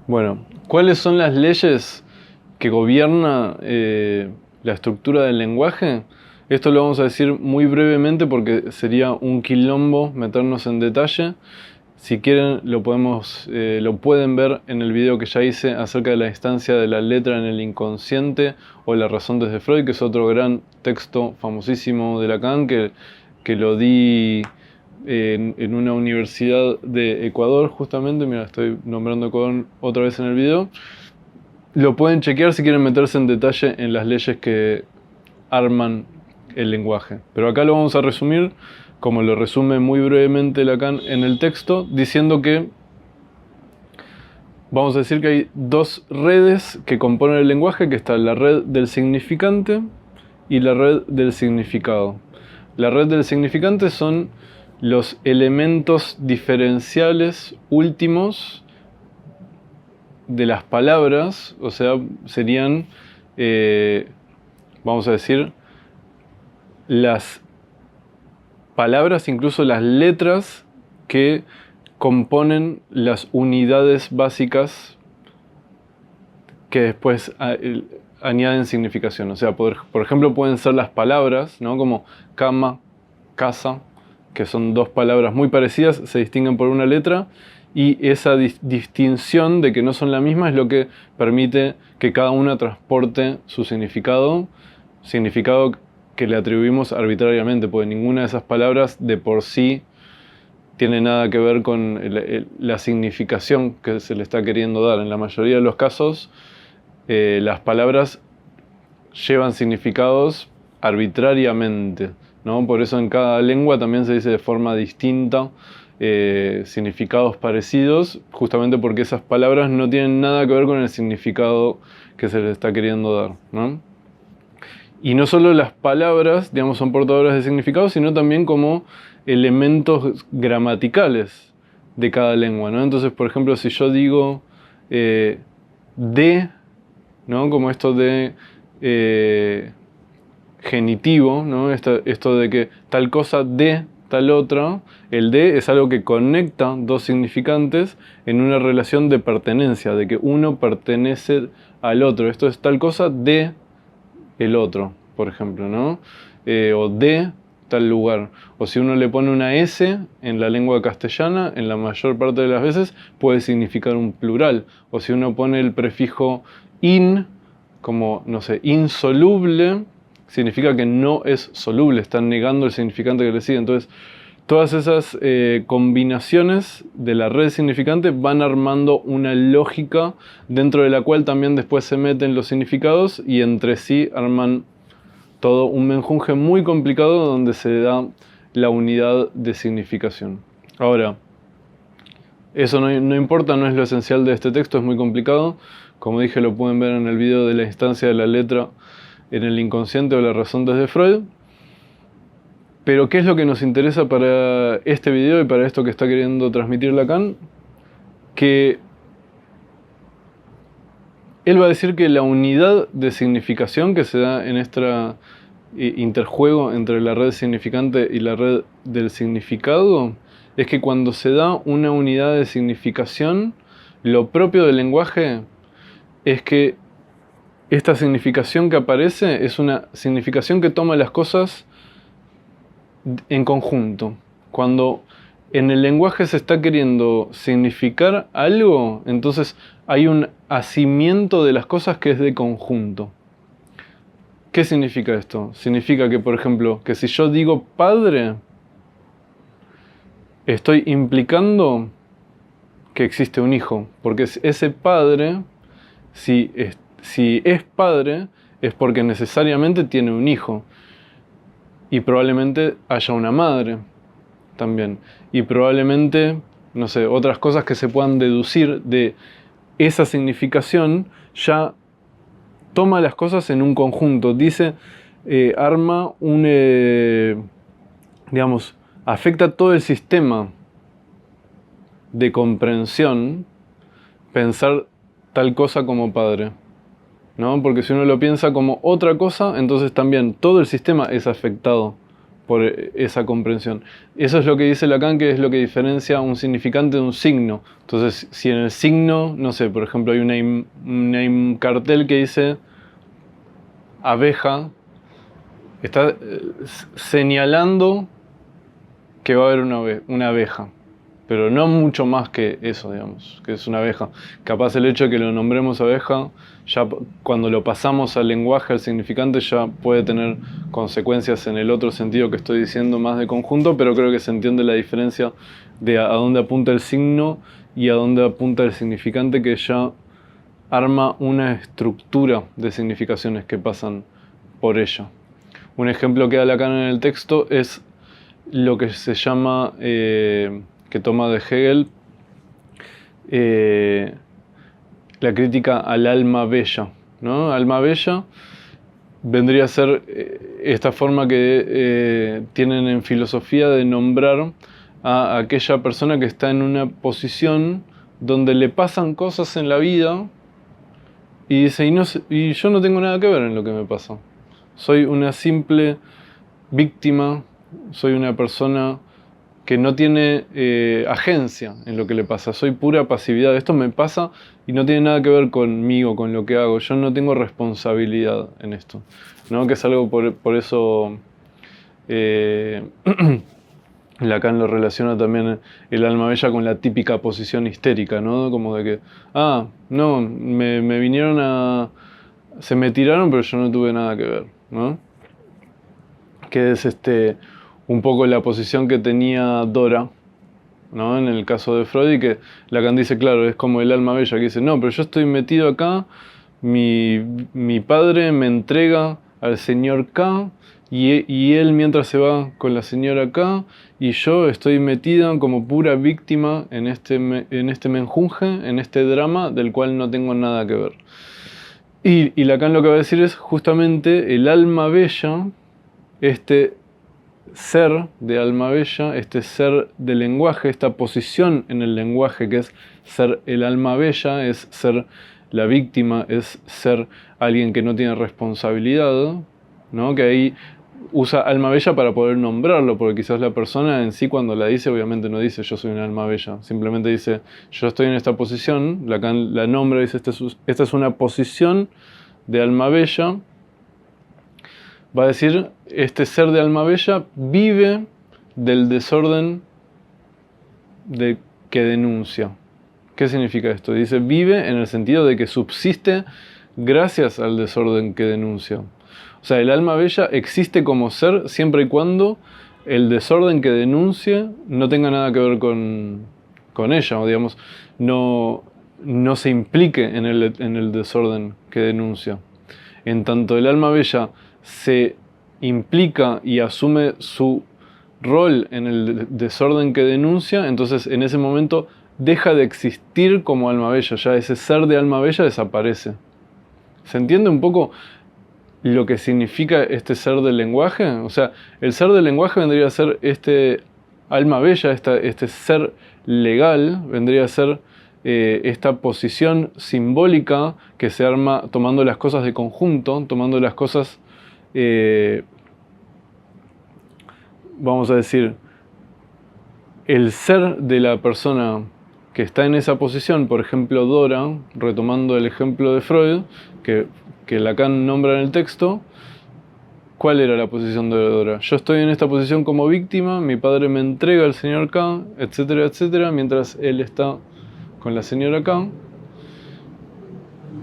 Bueno, ¿cuáles son las leyes que gobiernan la estructura del lenguaje? Esto lo vamos a decir muy brevemente porque sería un quilombo meternos en detalle. Si quieren lo pueden ver en el video que ya hice acerca de la instancia de la letra en el inconsciente, o La razón desde Freud, que es otro gran texto famosísimo de Lacan que lo di en una universidad de Ecuador justamente. Mira, estoy nombrando Ecuador otra vez en el video. Lo pueden chequear si quieren meterse en detalle en las leyes que arman el lenguaje. Pero acá lo vamos a resumir como lo resume muy brevemente Lacan en el texto, diciendo que vamos a decir que hay dos redes que componen el lenguaje, que está la red del significante y la red del significado. La red del significante son los elementos diferenciales últimos de las palabras, o sea, serían, vamos a decir, las palabras, incluso las letras que componen las unidades básicas que después añaden significación. O sea, por ejemplo, pueden ser las palabras, ¿no? Como cama, casa, que son dos palabras muy parecidas, se distinguen por una letra, y esa distinción de que no son la misma es lo que permite que cada una transporte su significado que le atribuimos arbitrariamente, porque ninguna de esas palabras de por sí tiene nada que ver con la significación que se le está queriendo dar. En la mayoría de los casos, las palabras llevan significados arbitrariamente, ¿no? Por eso en cada lengua también se dice de forma distinta significados parecidos, justamente porque esas palabras no tienen nada que ver con el significado que se les está queriendo dar, ¿no? Y no solo las palabras, digamos, son portadoras de significado, sino también como elementos gramaticales de cada lengua, ¿no? Entonces, por ejemplo, si yo digo de, ¿no? Como esto de genitivo, ¿no? Esto de que tal cosa de tal otra, el de es algo que conecta dos significantes en una relación de pertenencia, de que uno pertenece al otro. Esto es tal cosa de el otro, por ejemplo, ¿no? O de tal lugar. O si uno le pone una S en la lengua castellana, en la mayor parte de las veces puede significar un plural. O si uno pone el prefijo in, como, no sé, insoluble, significa que no es soluble, están negando el significante que le sigue. Entonces, todas esas combinaciones de la red significante van armando una lógica dentro de la cual también después se meten los significados y entre sí arman todo un menjunje muy complicado donde se da la unidad de significación. Ahora, eso no importa, no es lo esencial de este texto, es muy complicado. Como dije, lo pueden ver en el video de la instancia de la letra en el inconsciente o la razón desde Freud. Pero ¿qué es lo que nos interesa para este video y para esto que está queriendo transmitir Lacan? Que él va a decir que la unidad de significación que se da en este interjuego entre la red significante y la red del significado es que cuando se da una unidad de significación, lo propio del lenguaje es que esta significación que aparece es una significación que toma las cosas en conjunto. Cuando en el lenguaje se está queriendo significar algo, entonces hay un asimiento de las cosas que es de conjunto. ¿Qué significa esto? Significa que, por ejemplo, que si yo digo padre, estoy implicando que existe un hijo, porque ese padre, si es padre, es porque necesariamente tiene un hijo. Y probablemente haya una madre también. Y probablemente, no sé, otras cosas que se puedan deducir de esa significación ya toma las cosas en un conjunto. Dice, arma digamos, afecta todo el sistema de comprensión pensar tal cosa como padre, ¿no? Porque si uno lo piensa como otra cosa, entonces también todo el sistema es afectado por esa comprensión. Eso es lo que dice Lacan, que es lo que diferencia un significante de un signo. Entonces, si en el signo, no sé, por ejemplo, hay un cartel que dice abeja, está señalando que va a haber una abeja. Pero no mucho más que eso, digamos, que es una abeja. Capaz el hecho de que lo nombremos abeja, ya cuando lo pasamos al lenguaje, al significante, ya puede tener consecuencias en el otro sentido que estoy diciendo más de conjunto, pero creo que se entiende la diferencia de a dónde apunta el signo y a dónde apunta el significante, que ya arma una estructura de significaciones que pasan por ella. Un ejemplo que da Lacan en el texto es lo que se llama... que toma de Hegel, la crítica al alma bella, ¿no? Alma bella vendría a ser esta forma que tienen en filosofía de nombrar a aquella persona que está en una posición donde le pasan cosas en la vida y dice, y yo no tengo nada que ver en lo que me pasa. Soy una simple víctima, soy una persona que no tiene agencia en lo que le pasa, soy pura pasividad. Esto me pasa y no tiene nada que ver conmigo, con lo que hago. Yo no tengo responsabilidad en esto, ¿no? Que es algo por eso Lacan lo relaciona también el alma bella con la típica posición histérica, ¿no? Como de que, no, me vinieron se me tiraron, pero yo no tuve nada que ver, ¿no? Que es un poco la posición que tenía Dora, ¿no? En el caso de Freud, y que Lacan dice, claro, es como el alma bella, que dice, no, pero yo estoy metido acá, mi padre me entrega al señor K, y él mientras se va con la señora K, y yo estoy metida como pura víctima en este menjunje, en este drama del cual no tengo nada que ver. Y Lacan lo que va a decir es justamente el alma bella, este ser de alma bella, este ser del lenguaje, esta posición en el lenguaje que es ser el alma bella, es ser la víctima, es ser alguien que no tiene responsabilidad, ¿no? Que ahí usa alma bella para poder nombrarlo, porque quizás la persona en sí cuando la dice obviamente no dice yo soy un alma bella, simplemente dice yo estoy en esta posición, la nombra y dice esta es una posición de alma bella. Va a decir, este ser de alma bella vive del desorden que denuncia. ¿Qué significa esto? Dice, vive en el sentido de que subsiste gracias al desorden que denuncia. O sea, el alma bella existe como ser siempre y cuando el desorden que denuncie no tenga nada que ver con ella, o digamos, no se implique en el desorden que denuncia. En tanto el alma bella se implica y asume su rol en el desorden que denuncia, entonces en ese momento deja de existir como alma bella, ya ese ser de alma bella desaparece. ¿Se entiende un poco lo que significa este ser del lenguaje? O sea, el ser del lenguaje vendría a ser este alma bella, este ser legal, vendría a ser esta posición simbólica que se arma tomando las cosas de conjunto, tomando las cosas, vamos a decir, el ser de la persona que está en esa posición, por ejemplo Dora, retomando el ejemplo de Freud, que Lacan nombra en el texto. ¿Cuál era la posición de Dora? Yo estoy en esta posición como víctima, mi padre me entrega al señor K, etcétera, etcétera, mientras él está con la señora K.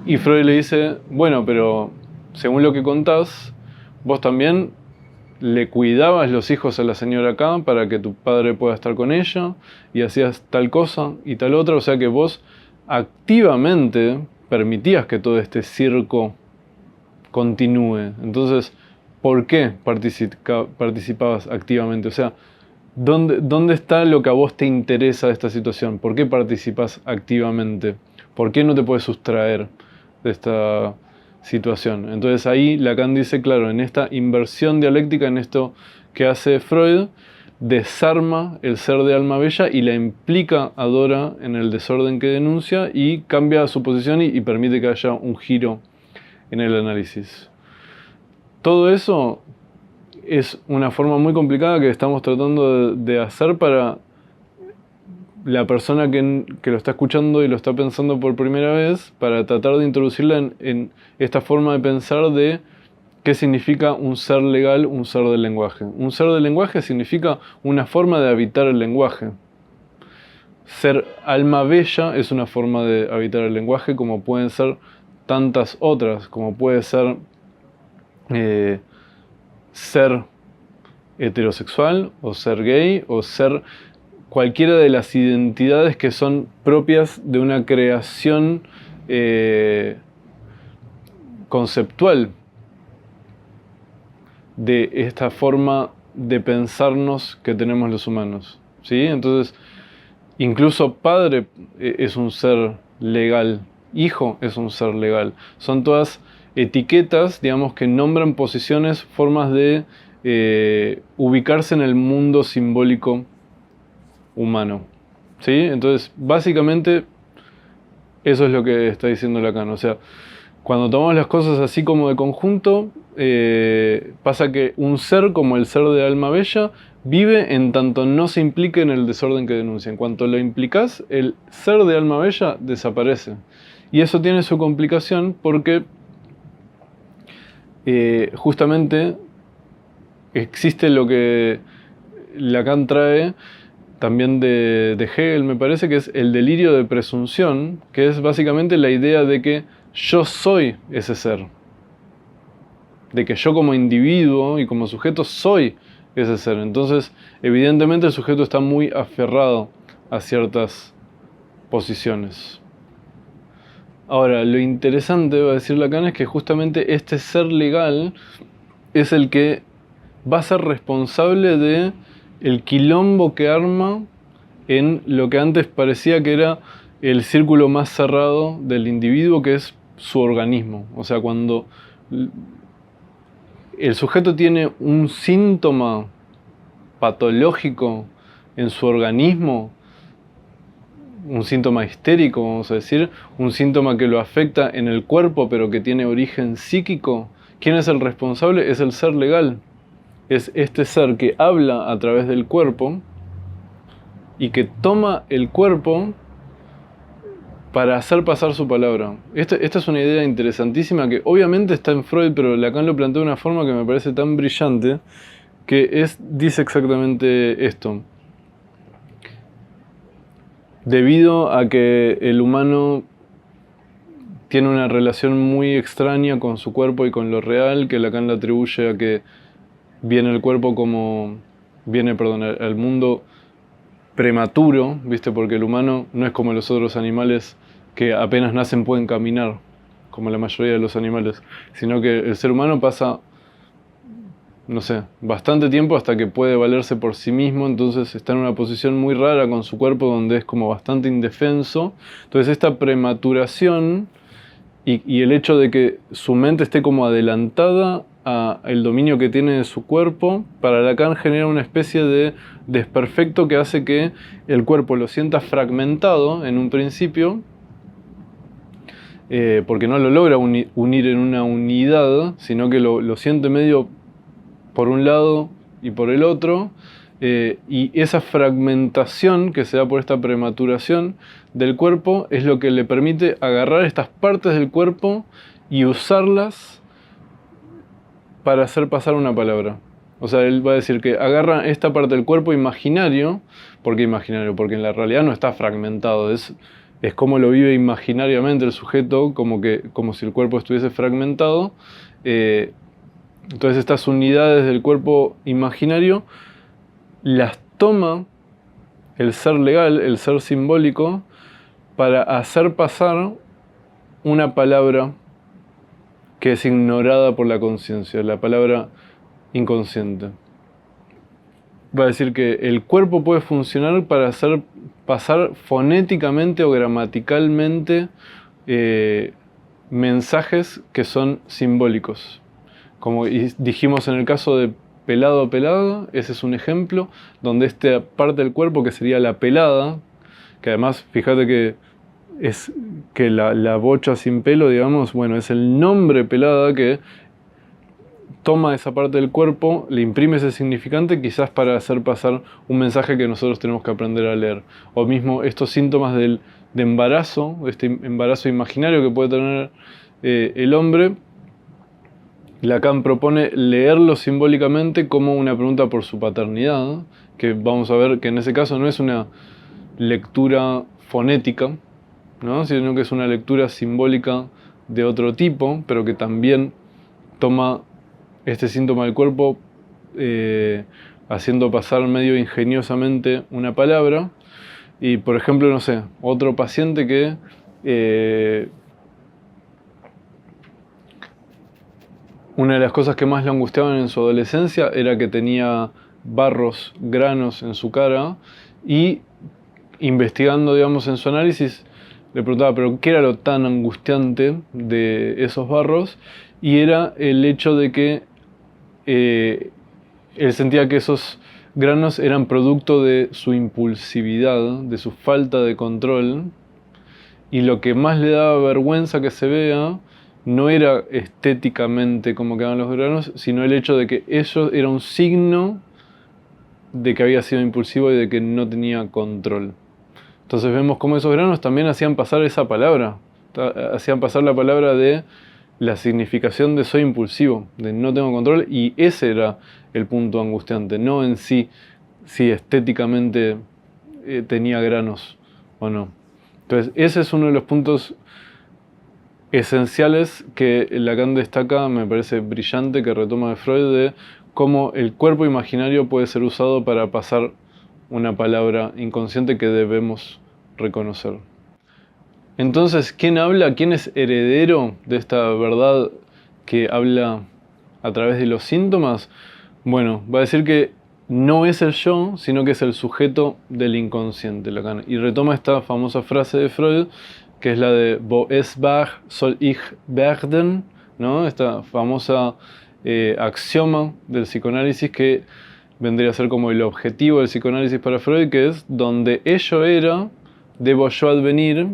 Y Freud le dice, bueno, pero según lo que contás, vos también le cuidabas los hijos a la señora K para que tu padre pueda estar con ella, y hacías tal cosa y tal otra, o sea que vos activamente permitías que todo este circo continúe. Entonces, ¿por qué participabas activamente? O sea, ¿dónde está lo que a vos te interesa de esta situación? ¿Por qué participas activamente? ¿Por qué no te puedes sustraer de esta situación? Entonces ahí Lacan dice, claro, en esta inversión dialéctica, en esto que hace Freud, desarma el ser de alma bella y la implica a Dora en el desorden que denuncia y cambia su posición y permite que haya un giro en el análisis. Todo eso es una forma muy complicada que estamos tratando de hacer para la persona que lo está escuchando y lo está pensando por primera vez, para tratar de introducirla en esta forma de pensar de qué significa un ser legal, un ser del lenguaje. Un ser del lenguaje significa una forma de habitar el lenguaje. Ser alma bella es una forma de habitar el lenguaje, como pueden ser tantas otras, como puede ser ser heterosexual, o ser gay, o ser cualquiera de las identidades que son propias de una creación conceptual de esta forma de pensarnos que tenemos los humanos, ¿sí? Entonces, incluso padre es un ser legal, hijo es un ser legal. Son todas etiquetas, digamos, que nombran posiciones, formas de ubicarse en el mundo simbólico humano. ¿Sí? Entonces, básicamente, eso es lo que está diciendo Lacan. O sea, cuando tomamos las cosas así como de conjunto, pasa que un ser como el ser de alma bella vive en tanto no se implique en el desorden que denuncia. En cuanto lo implicás, el ser de alma bella desaparece. Y eso tiene su complicación porque justamente existe lo que Lacan trae también de Hegel, me parece, que es el delirio de presunción, que es básicamente la idea de que yo soy ese ser. De que yo como individuo y como sujeto soy ese ser. Entonces, evidentemente el sujeto está muy aferrado a ciertas posiciones. Ahora, lo interesante, va a decir Lacan, es que justamente este ser legal es el que va a ser responsable de el quilombo que arma en lo que antes parecía que era el círculo más cerrado del individuo, que es su organismo. O sea, cuando el sujeto tiene un síntoma patológico en su organismo, un síntoma histérico, vamos a decir, un síntoma que lo afecta en el cuerpo pero que tiene origen psíquico, ¿quién es el responsable? Es el ser legal. Es este ser que habla a través del cuerpo y que toma el cuerpo para hacer pasar su palabra. Esta es una idea interesantísima que obviamente está en Freud, pero Lacan lo plantea de una forma que me parece tan brillante, que dice exactamente esto. Debido a que el humano tiene una relación muy extraña con su cuerpo y con lo real, que Lacan le atribuye a que viene el cuerpo como... al mundo prematuro, ¿viste? Porque el humano no es como los otros animales que apenas nacen pueden caminar, como la mayoría de los animales, sino que el ser humano pasa, no sé, bastante tiempo hasta que puede valerse por sí mismo, entonces está en una posición muy rara con su cuerpo donde es como bastante indefenso. Entonces esta prematuración y el hecho de que su mente esté como adelantada al dominio que tiene de su cuerpo, para Lacan genera una especie de desperfecto que hace que el cuerpo lo sienta fragmentado en un principio, porque no lo logra unir en una unidad, sino que lo siente medio por un lado y por el otro, y esa fragmentación que se da por esta prematuración del cuerpo es lo que le permite agarrar estas partes del cuerpo y usarlas para hacer pasar una palabra. O sea, él va a decir que agarra esta parte del cuerpo imaginario. ¿Por qué imaginario? Porque en la realidad no está fragmentado, es como lo vive imaginariamente el sujeto, como si el cuerpo estuviese fragmentado. Entonces estas unidades del cuerpo imaginario las toma el ser legal, el ser simbólico, para hacer pasar una palabra que es ignorada por la conciencia, la palabra inconsciente. Va a decir que el cuerpo puede funcionar para hacer pasar fonéticamente o gramaticalmente mensajes que son simbólicos. Como dijimos en el caso de pelado a pelada, ese es un ejemplo, donde esta parte del cuerpo que sería la pelada, que además, fíjate que es que la bocha sin pelo, digamos, bueno, es el nombre pelada que toma esa parte del cuerpo, le imprime ese significante quizás para hacer pasar un mensaje que nosotros tenemos que aprender a leer. O mismo estos síntomas de embarazo, este embarazo imaginario que puede tener el hombre, Lacan propone leerlo simbólicamente como una pregunta por su paternidad, que vamos a ver que en ese caso no es una lectura fonética, ¿no? Sino que es una lectura simbólica de otro tipo, pero que también toma este síntoma del cuerpo haciendo pasar medio ingeniosamente una palabra. Y por ejemplo, no sé, otro paciente que una de las cosas que más le angustiaban en su adolescencia era que tenía barros, granos en su cara, y investigando, digamos, en su análisis, le preguntaba, ¿pero qué era lo tan angustiante de esos barros? y era el hecho de que él sentía que esos granos eran producto de su impulsividad, de su falta de control, y lo que más le daba vergüenza que se vea no era estéticamente cómo quedaban los granos, sino el hecho de que eso era un signo de que había sido impulsivo y de que no tenía control. Entonces vemos cómo esos granos también hacían pasar esa palabra, hacían pasar la palabra de la significación de soy impulsivo, de no tengo control, y ese era el punto angustiante, no en sí si estéticamente tenía granos o no. Entonces ese es uno de los puntos esenciales que Lacan destaca, me parece brillante, que retoma de Freud, de cómo el cuerpo imaginario puede ser usado para pasar una palabra inconsciente que debemos reconocer. Entonces, ¿quién habla? ¿Quién es heredero de esta verdad que habla a través de los síntomas? Bueno, va a decir que no es el yo, sino que es el sujeto del inconsciente, Lacan. Y retoma esta famosa frase de Freud, que es la de Wo es war, soll ich werden, ¿no? Esta famosa axioma del psicoanálisis que vendría a ser como el objetivo del psicoanálisis para Freud, que es donde ello era, debo yo advenir,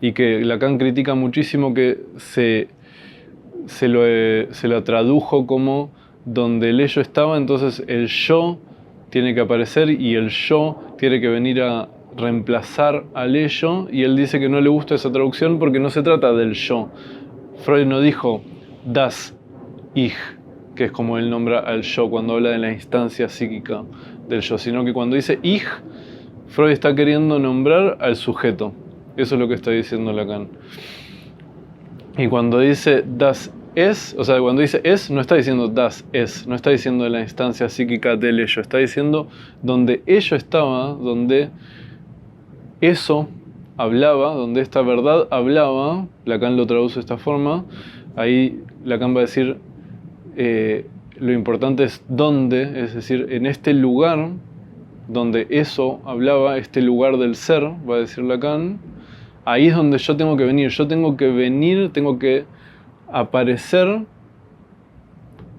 y que Lacan critica muchísimo que se lo tradujo como donde el ello estaba, entonces el yo tiene que aparecer y el yo tiene que venir a reemplazar al ello, y él dice que no le gusta esa traducción porque no se trata del yo. Freud no dijo das Ich, que es como él nombra al yo cuando habla de la instancia psíquica del yo, sino que cuando dice Ich, Freud está queriendo nombrar al sujeto. Eso es lo que está diciendo Lacan. Y cuando dice das es, o sea, cuando dice es, no está diciendo das es, no está diciendo la instancia psíquica del ello, está diciendo donde ello estaba, donde eso hablaba, donde esta verdad hablaba. Lacan lo traduce de esta forma. Ahí Lacan va a decir lo importante es dónde, es decir, en este lugar donde eso hablaba, este lugar del ser, va a decir Lacan, ahí es donde yo tengo que venir. Yo tengo que venir, tengo que aparecer,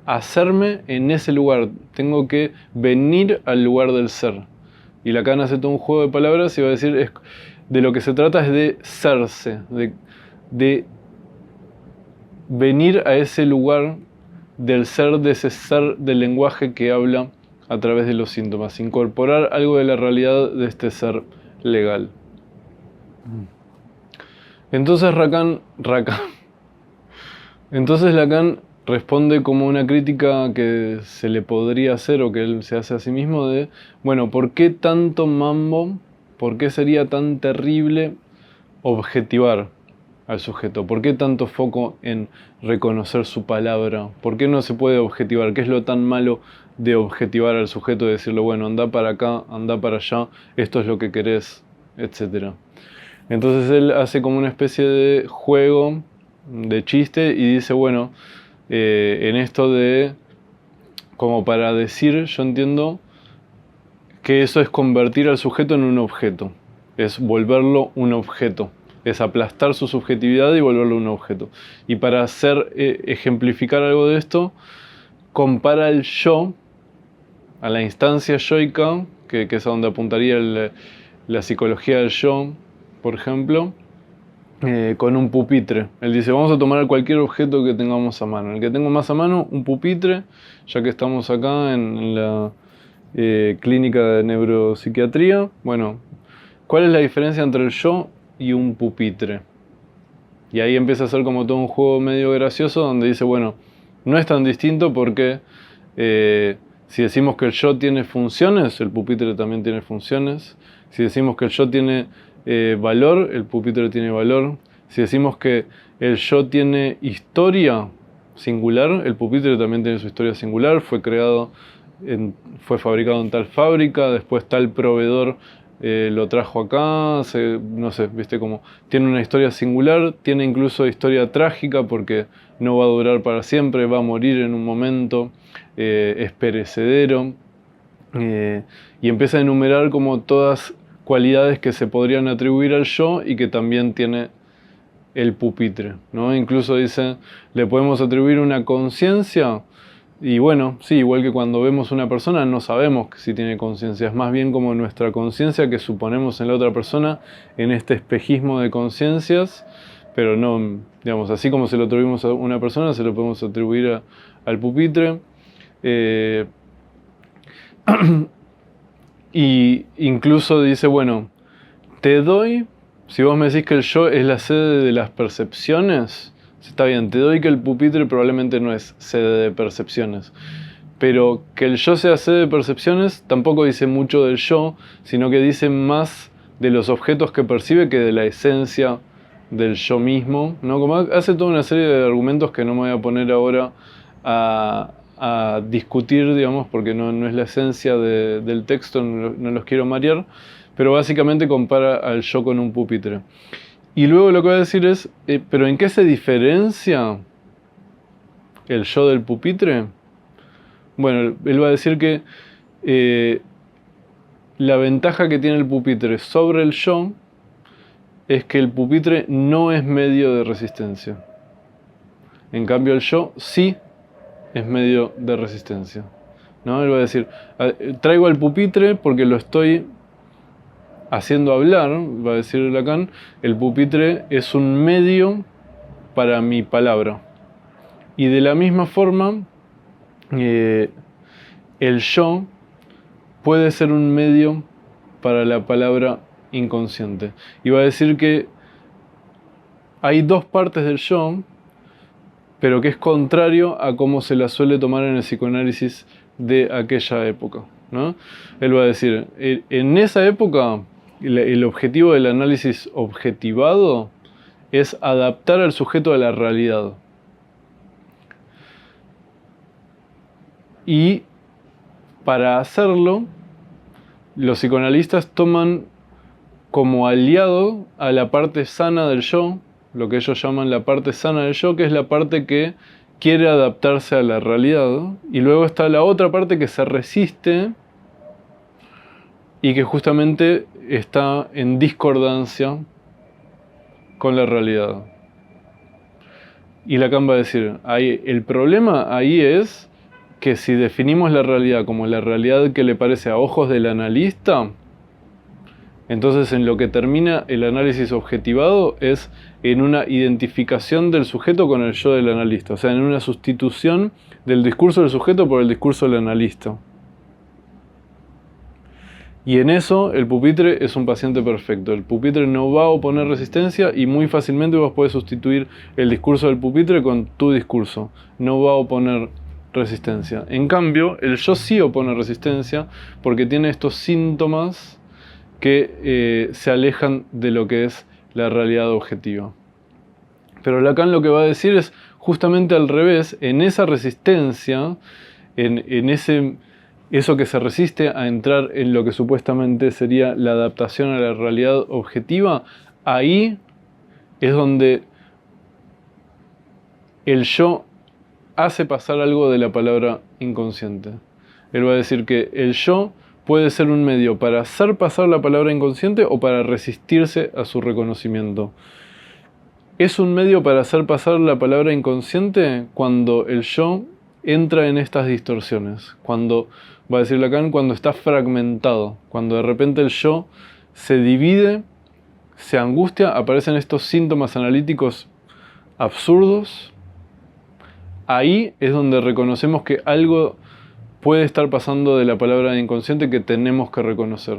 hacerme en ese lugar. Tengo que venir al lugar del ser. Y Lacan hace todo un juego de palabras y va a decir, de lo que se trata es de serse, de venir a ese lugar del ser, de ese ser del lenguaje que habla a través de los síntomas, incorporar algo de la realidad de este ser legal. Entonces Lacan responde como una crítica que se le podría hacer o que él se hace a sí mismo de, bueno, ¿por qué tanto mambo? ¿Por qué sería tan terrible objetivar al sujeto? ¿Por qué tanto foco en reconocer su palabra? ¿Por qué no se puede objetivar? ¿Qué es lo tan malo de objetivar al sujeto y decirle, bueno, anda para acá, anda para allá, esto es lo que querés, etcétera? Entonces él hace como una especie de juego, de chiste, y dice, bueno, en esto de, como para decir, yo entiendo que eso es convertir al sujeto en un objeto, es volverlo un objeto, es aplastar su subjetividad y volverlo un objeto. Y para ejemplificar algo de esto, compara el yo a la instancia yoica, que es a donde apuntaría la psicología del yo, por ejemplo, con un pupitre. Él dice, vamos a tomar cualquier objeto que tengamos a mano. El que tengo más a mano, un pupitre, ya que estamos acá en la clínica de neuropsiquiatría. Bueno, ¿cuál es la diferencia entre el yo y un pupitre? Y ahí empieza a ser como todo un juego medio gracioso donde dice, bueno, no es tan distinto porque si decimos que el yo tiene funciones, el pupitre también tiene funciones. Si decimos que el yo tiene valor, el pupitre tiene valor. Si decimos que el yo tiene historia singular, el pupitre también tiene su historia singular. Fue fabricado en tal fábrica, después tal proveedor lo trajo acá, no sé, viste, como tiene una historia singular, tiene incluso historia trágica porque no va a durar para siempre, va a morir en un momento, es perecedero, y empieza a enumerar como todas cualidades que se podrían atribuir al yo y que también tiene el pupitre, ¿no? Incluso dice, le podemos atribuir una conciencia, y bueno, sí, igual que cuando vemos una persona no sabemos si tiene conciencia, es más bien como nuestra conciencia que suponemos en la otra persona, en este espejismo de conciencias, pero no, digamos, así como se lo atribuimos a una persona, se lo podemos atribuir al pupitre. Y incluso dice, bueno, te doy, si vos me decís que el yo es la sede de las percepciones, está bien, te doy que el pupitre probablemente no es sede de percepciones, pero que el yo sea sede de percepciones tampoco dice mucho del yo, sino que dice más de los objetos que percibe que de la esencia del yo mismo, ¿no? Como hace toda una serie de argumentos que no me voy a poner ahora a discutir, digamos, porque no es la esencia del texto, no los quiero marear, pero básicamente compara al yo con un pupitre. Y luego lo que va a decir es, ¿pero en qué se diferencia el yo del pupitre? Bueno, él va a decir que la ventaja que tiene el pupitre sobre el yo es que el pupitre no es medio de resistencia. En cambio el yo sí es medio de resistencia, ¿no? Él va a decir, traigo al pupitre porque lo estoy haciendo hablar, va a decir Lacan, el pupitre es un medio para mi palabra. Y de la misma forma, el yo puede ser un medio para la palabra inconsciente. Y va a decir que hay dos partes del yo, pero que es contrario a cómo se la suele tomar en el psicoanálisis de aquella época, ¿no? Él va a decir, en esa época, el objetivo del análisis objetivado es adaptar al sujeto a la realidad. Y para hacerlo, los psicoanalistas toman como aliado a la parte sana del yo, lo que ellos llaman la parte sana del yo, que es la parte que quiere adaptarse a la realidad, y luego está la otra parte que se resiste y que justamente está en discordancia con la realidad. Y Lacan va a decir, el problema ahí es que si definimos la realidad como la realidad que le parece a ojos del analista, entonces en lo que termina el análisis objetivado es en una identificación del sujeto con el yo del analista, o sea, en una sustitución del discurso del sujeto por el discurso del analista. Y en eso el pupitre es un paciente perfecto. El pupitre no va a oponer resistencia y muy fácilmente vos podés sustituir el discurso del pupitre con tu discurso. No va a oponer resistencia. En cambio, el yo sí opone resistencia porque tiene estos síntomas que se alejan de lo que es la realidad objetiva. Pero Lacan lo que va a decir es justamente al revés. En esa resistencia, en eso que se resiste a entrar en lo que supuestamente sería la adaptación a la realidad objetiva, ahí es donde el yo hace pasar algo de la palabra inconsciente. Él va a decir que el yo puede ser un medio para hacer pasar la palabra inconsciente o para resistirse a su reconocimiento. Es un medio para hacer pasar la palabra inconsciente cuando el yo entra en estas distorsiones, cuando, va a decir Lacan, cuando está fragmentado, cuando de repente el yo se divide, se angustia, aparecen estos síntomas analíticos absurdos. Ahí es donde reconocemos que algo puede estar pasando de la palabra inconsciente que tenemos que reconocer,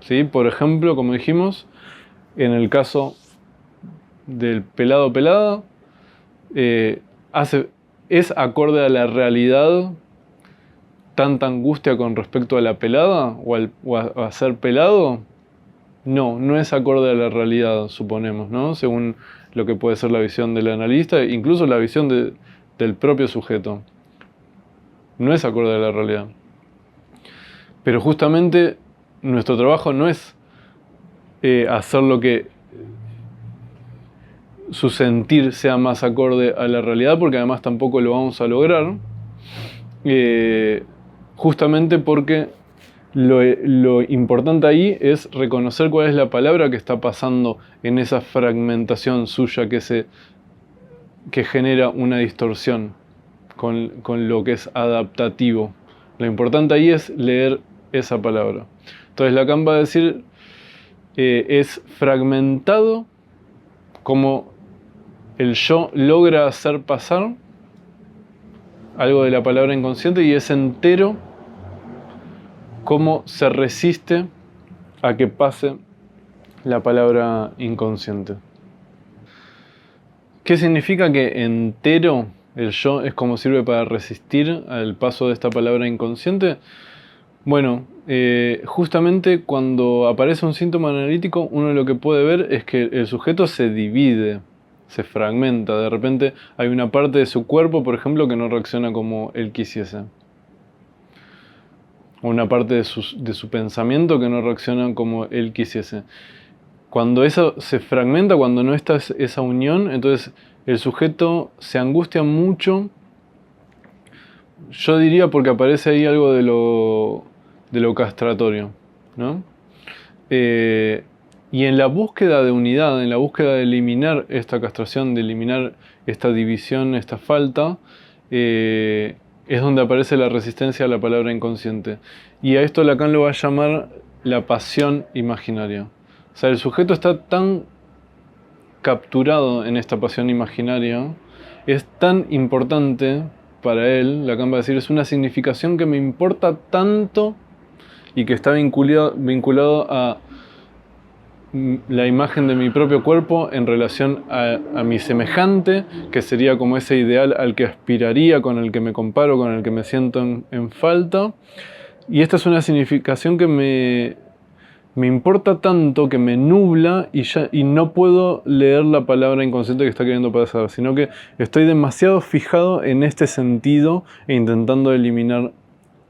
¿sí? Por ejemplo, como dijimos, en el caso del pelado-pelada, ¿es acorde a la realidad tanta angustia con respecto a la pelada o a ser pelado? No es acorde a la realidad, suponemos, ¿no? Según lo que puede ser la visión del analista, incluso la visión del propio sujeto. No es acorde a la realidad. Pero justamente nuestro trabajo no es hacer lo que su sentir sea más acorde a la realidad, porque además tampoco lo vamos a lograr, justamente porque lo importante ahí es reconocer cuál es la palabra que está pasando en esa fragmentación suya que genera una distorsión con lo que es adaptativo. Lo importante ahí es leer esa palabra. Entonces Lacan va a decir, es fragmentado como el yo logra hacer pasar algo de la palabra inconsciente, y es entero como se resiste a que pase la palabra inconsciente. ¿Qué significa que entero el yo es como sirve para resistir al paso de esta palabra inconsciente? Bueno, justamente cuando aparece un síntoma analítico, uno lo que puede ver es que el sujeto se divide, se fragmenta. De repente hay una parte de su cuerpo, por ejemplo, que no reacciona como él quisiese. O una parte de su pensamiento que no reacciona como él quisiese. Cuando eso se fragmenta, cuando no está esa unión, entonces el sujeto se angustia mucho. Yo diría porque aparece ahí algo de lo castratorio, ¿no? Y en la búsqueda de unidad, en la búsqueda de eliminar esta castración, de eliminar esta división, esta falta, es donde aparece la resistencia a la palabra inconsciente. Y a esto Lacan lo va a llamar la pasión imaginaria. O sea, el sujeto está tan capturado en esta pasión imaginaria, es tan importante para él, Lacan va a decir, es una significación que me importa tanto y que está vinculado a la imagen de mi propio cuerpo en relación a mi semejante, que sería como ese ideal al que aspiraría, con el que me comparo, con el que me siento en falta. Y esta es una significación que me importa tanto, que me nubla y no puedo leer la palabra inconsciente que está queriendo pasar, sino que estoy demasiado fijado en este sentido e intentando eliminar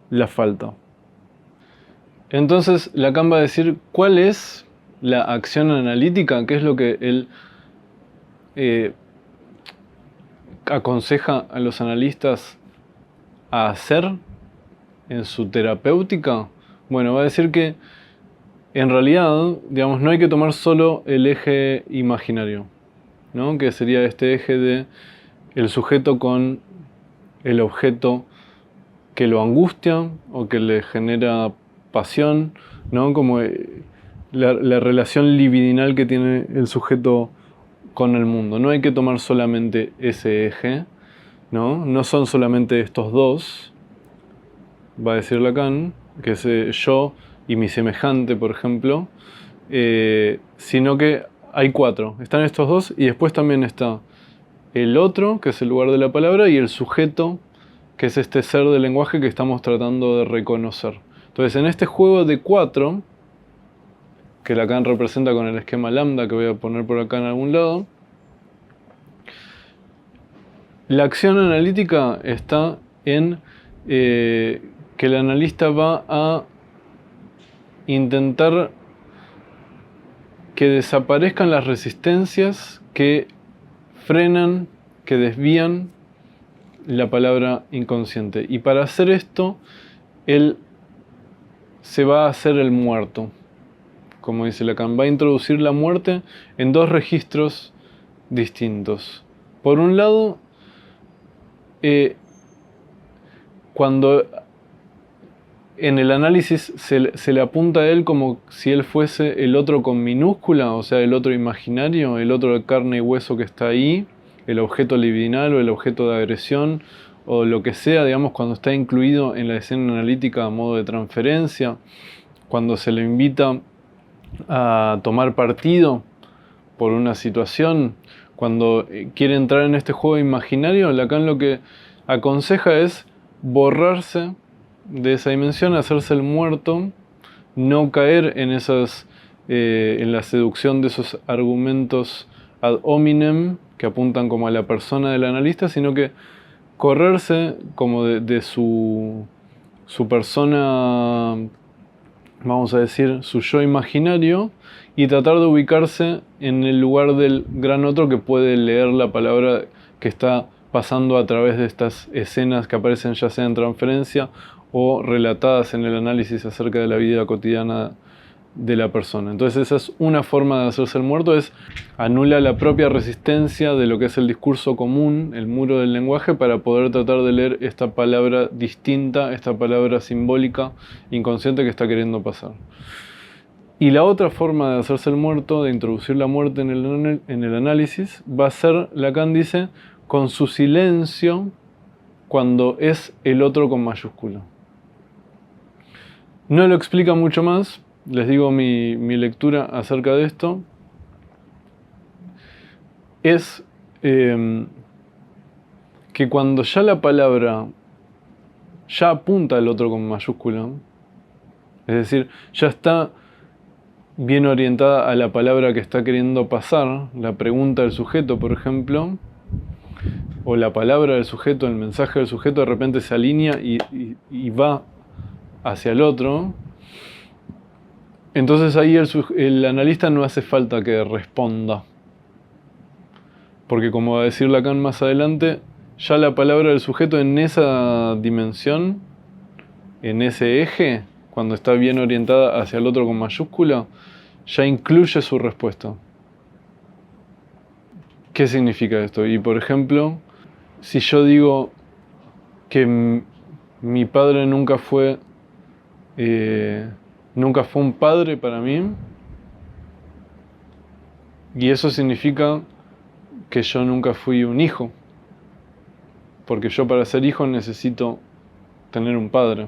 la falta. Entonces Lacan va a decir cuál es la acción analítica, qué es lo que él aconseja a los analistas a hacer en su terapéutica. Bueno, va a decir que en realidad, digamos, no hay que tomar solo el eje imaginario, ¿no? Que sería este eje de el sujeto con el objeto que lo angustia o que le genera pasión, ¿no? Como la relación libidinal que tiene el sujeto con el mundo. No hay que tomar solamente ese eje, ¿no? No son solamente estos dos, va a decir Lacan, que es yo y mi semejante, por ejemplo, sino que hay cuatro. Están estos dos y después también está el otro, que es el lugar de la palabra, y el sujeto, que es este ser del lenguaje que estamos tratando de reconocer. Entonces, en este juego de cuatro, que Lacan representa con el esquema lambda, que voy a poner por acá en algún lado, la acción analítica está en que el analista va a intentar que desaparezcan las resistencias que frenan, que desvían la palabra inconsciente. Y para hacer esto, él se va a hacer el muerto. Como dice Lacan, va a introducir la muerte en dos registros distintos. Por un lado, cuando en el análisis se le apunta a él como si él fuese el otro con minúscula, o sea, el otro imaginario, el otro de carne y hueso que está ahí, el objeto libidinal o el objeto de agresión, o lo que sea, digamos, cuando está incluido en la escena analítica a modo de transferencia, cuando se le invita a tomar partido por una situación, cuando quiere entrar en este juego imaginario, Lacan lo que aconseja es borrarse de esa dimensión, hacerse el muerto, no caer en en la seducción de esos argumentos ad hominem que apuntan como a la persona del analista, sino que correrse como de su persona, vamos a decir, su yo imaginario, y tratar de ubicarse en el lugar del gran otro que puede leer la palabra que está pasando a través de estas escenas que aparecen ya sea en transferencia o relatadas en el análisis acerca de la vida cotidiana de la persona. Entonces esa es una forma de hacerse el muerto, es anula la propia resistencia de lo que es el discurso común, el muro del lenguaje, para poder tratar de leer esta palabra distinta, esta palabra simbólica, inconsciente que está queriendo pasar. Y la otra forma de hacerse el muerto, de introducir la muerte en el análisis, va a ser, Lacan dice, con su silencio cuando es el otro con mayúscula. No lo explica mucho más, les digo mi lectura acerca de esto. Es que cuando ya la palabra ya apunta al otro con mayúscula, es decir, ya está bien orientada a la palabra que está queriendo pasar, la pregunta del sujeto, por ejemplo, o la palabra del sujeto, el mensaje del sujeto, de repente se alinea y va hacia el otro. Entonces ahí el analista no hace falta que responda, porque como va a decir Lacan más adelante, ya la palabra del sujeto en esa dimensión, en ese eje, cuando está bien orientada hacia el otro con mayúscula, ya incluye su respuesta. ¿Qué significa esto? Y por ejemplo, si yo digo que mi padre nunca fue un padre para mí, y eso significa que yo nunca fui un hijo, porque yo para ser hijo necesito tener un padre.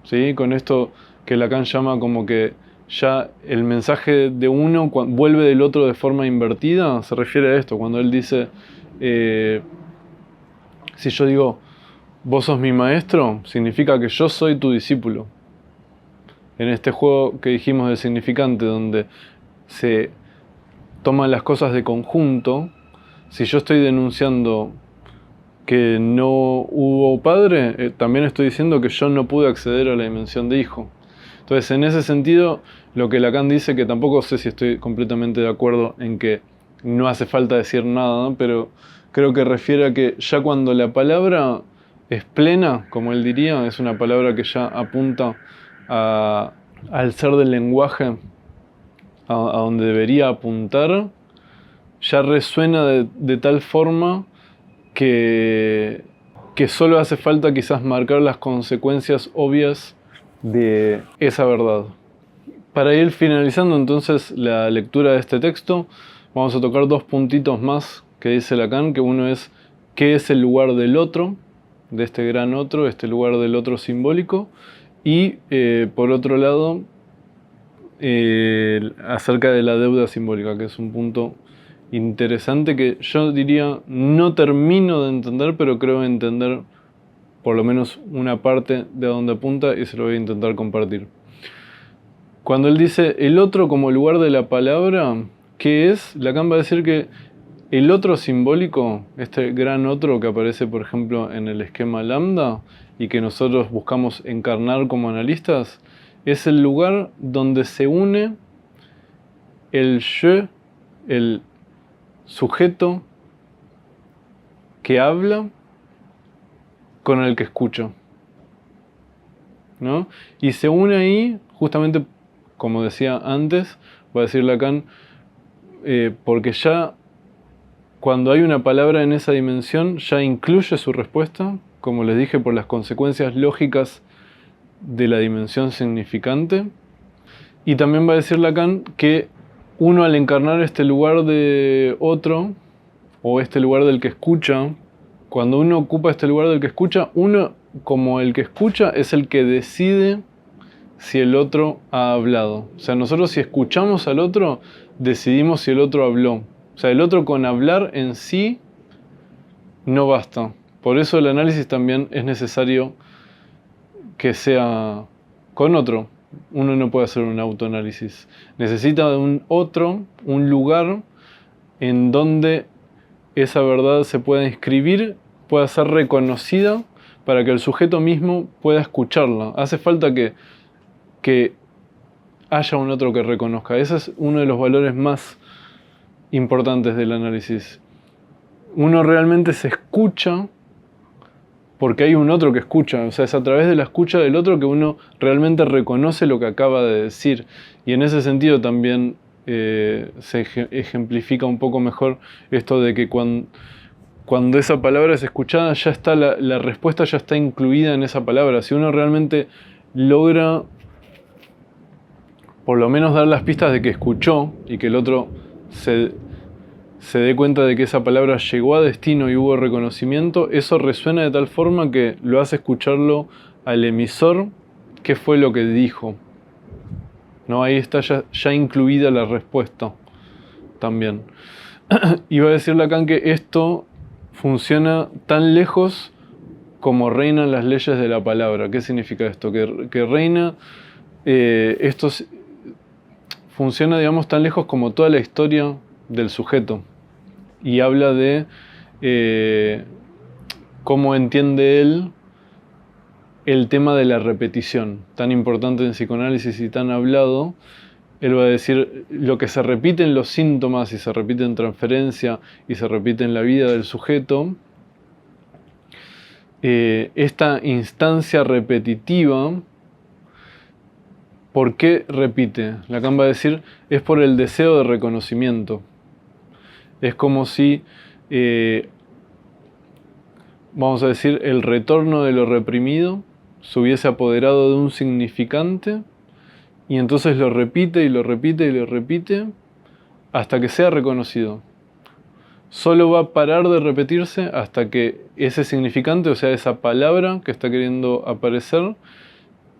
¿Sí? Con esto que Lacan llama como que ya el mensaje de uno vuelve del otro de forma invertida, se refiere a esto, cuando él dice, si yo digo, vos sos mi maestro, significa que yo soy tu discípulo. En este juego que dijimos de significante, donde se toman las cosas de conjunto, si yo estoy denunciando que no hubo padre, también estoy diciendo que yo no pude acceder a la dimensión de hijo. Entonces, en ese sentido, lo que Lacan dice, que tampoco sé si estoy completamente de acuerdo en que no hace falta decir nada, pero creo que refiere a que ya cuando la palabra es plena, como él diría, es una palabra que ya apunta al ser del lenguaje, a donde debería apuntar, ya resuena de tal forma que solo hace falta quizás marcar las consecuencias obvias de esa verdad. Para ir finalizando entonces la lectura de este texto, vamos a tocar dos puntitos más que dice Lacan, que uno es qué es el lugar del otro, de este gran otro, este lugar del otro simbólico, y por otro lado, acerca de la deuda simbólica, que es un punto interesante que yo diría no termino de entender, pero creo entender por lo menos una parte de donde apunta y se lo voy a intentar compartir. Cuando él dice el otro como lugar de la palabra, ¿qué es? Lacan va a decir que el otro simbólico, este gran otro que aparece por ejemplo en el esquema lambda y que nosotros buscamos encarnar como analistas, es el lugar donde se une el je, el sujeto que habla con el que escucha, ¿no? Y se une ahí, justamente como decía antes, va a decir Lacan, porque ya cuando hay una palabra en esa dimensión, ya incluye su respuesta, como les dije, por las consecuencias lógicas de la dimensión significante. Y también va a decir Lacan que uno al encarnar este lugar de otro, o este lugar del que escucha, cuando uno ocupa este lugar del que escucha, uno como el que escucha es el que decide si el otro ha hablado. O sea, nosotros si escuchamos al otro, decidimos si el otro habló. O sea, el otro con hablar en sí no basta. Por eso el análisis también es necesario que sea con otro. Uno no puede hacer un autoanálisis. Necesita de un otro, un lugar en donde esa verdad se pueda inscribir, pueda ser reconocida para que el sujeto mismo pueda escucharla. Hace falta que haya un otro que reconozca. Ese es uno de los valores más importantes del análisis. Uno realmente se escucha porque hay un otro que escucha. O sea, es a través de la escucha del otro que uno realmente reconoce lo que acaba de decir. Y en ese sentido también se ejemplifica un poco mejor esto de que cuando esa palabra es escuchada, ya está la respuesta ya está incluida en esa palabra. Si uno realmente logra por lo menos dar las pistas de que escuchó y que el otro se dé cuenta de que esa palabra llegó a destino y hubo reconocimiento, eso resuena de tal forma que lo hace escucharlo al emisor qué fue lo que dijo. ¿No? Ahí está ya incluida la respuesta también. Iba a decir Lacan que esto funciona tan lejos como reinan las leyes de la palabra. ¿Qué significa esto? Que reina, esto funciona, digamos, tan lejos como toda la historia del sujeto. Y habla de cómo entiende él el tema de la repetición, tan importante en psicoanálisis y tan hablado. Él va a decir lo que se repite en los síntomas y se repite en transferencia y se repite en la vida del sujeto. Esta instancia repetitiva, ¿por qué repite? Lacan va a decir, es por el deseo de reconocimiento. Es como si, vamos a decir, el retorno de lo reprimido se hubiese apoderado de un significante y entonces lo repite y lo repite y lo repite hasta que sea reconocido. Solo va a parar de repetirse hasta que ese significante, o sea, esa palabra que está queriendo aparecer,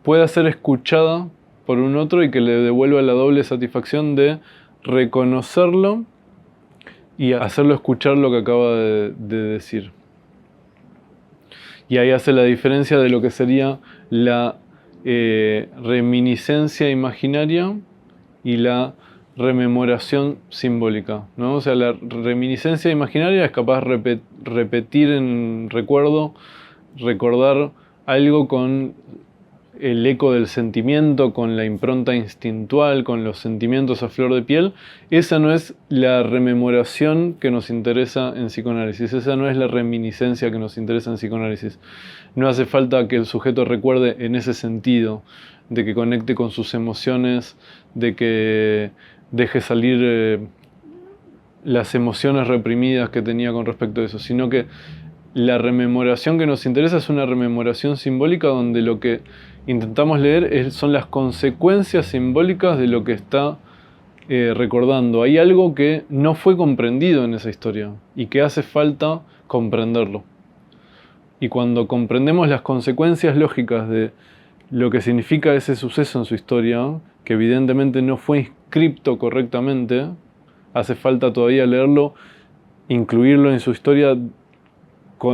pueda ser escuchada por un otro y que le devuelva la doble satisfacción de reconocerlo y hacerlo escuchar lo que acaba de decir. Y ahí hace la diferencia de lo que sería la reminiscencia imaginaria y la rememoración simbólica, ¿no? O sea, la reminiscencia imaginaria es capaz de repetir en recuerdo, recordar algo con el eco del sentimiento, con la impronta instintual, con los sentimientos a flor de piel. Esa no es la rememoración que nos interesa en psicoanálisis, esa no es la reminiscencia que nos interesa en psicoanálisis. No hace falta que el sujeto recuerde en ese sentido, de que conecte con sus emociones, de que deje salir las emociones reprimidas que tenía con respecto a eso, sino que la rememoración que nos interesa es una rememoración simbólica donde lo que intentamos leer son las consecuencias simbólicas de lo que está recordando. Hay algo que no fue comprendido en esa historia y que hace falta comprenderlo. Y cuando comprendemos las consecuencias lógicas de lo que significa ese suceso en su historia, que evidentemente no fue inscripto correctamente, hace falta todavía leerlo, incluirlo en su historia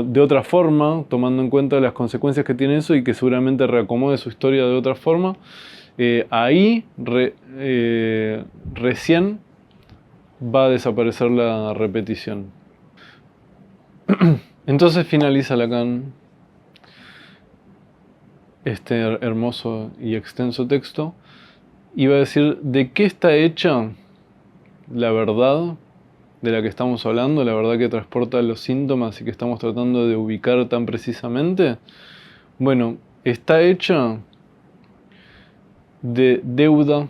de otra forma, tomando en cuenta las consecuencias que tiene eso y que seguramente reacomode su historia de otra forma, ahí recién va a desaparecer la repetición. Entonces finaliza Lacan este hermoso y extenso texto y va a decir de qué está hecha la verdad de la que estamos hablando, la verdad que transporta los síntomas y que estamos tratando de ubicar tan precisamente. Bueno, está hecha de deuda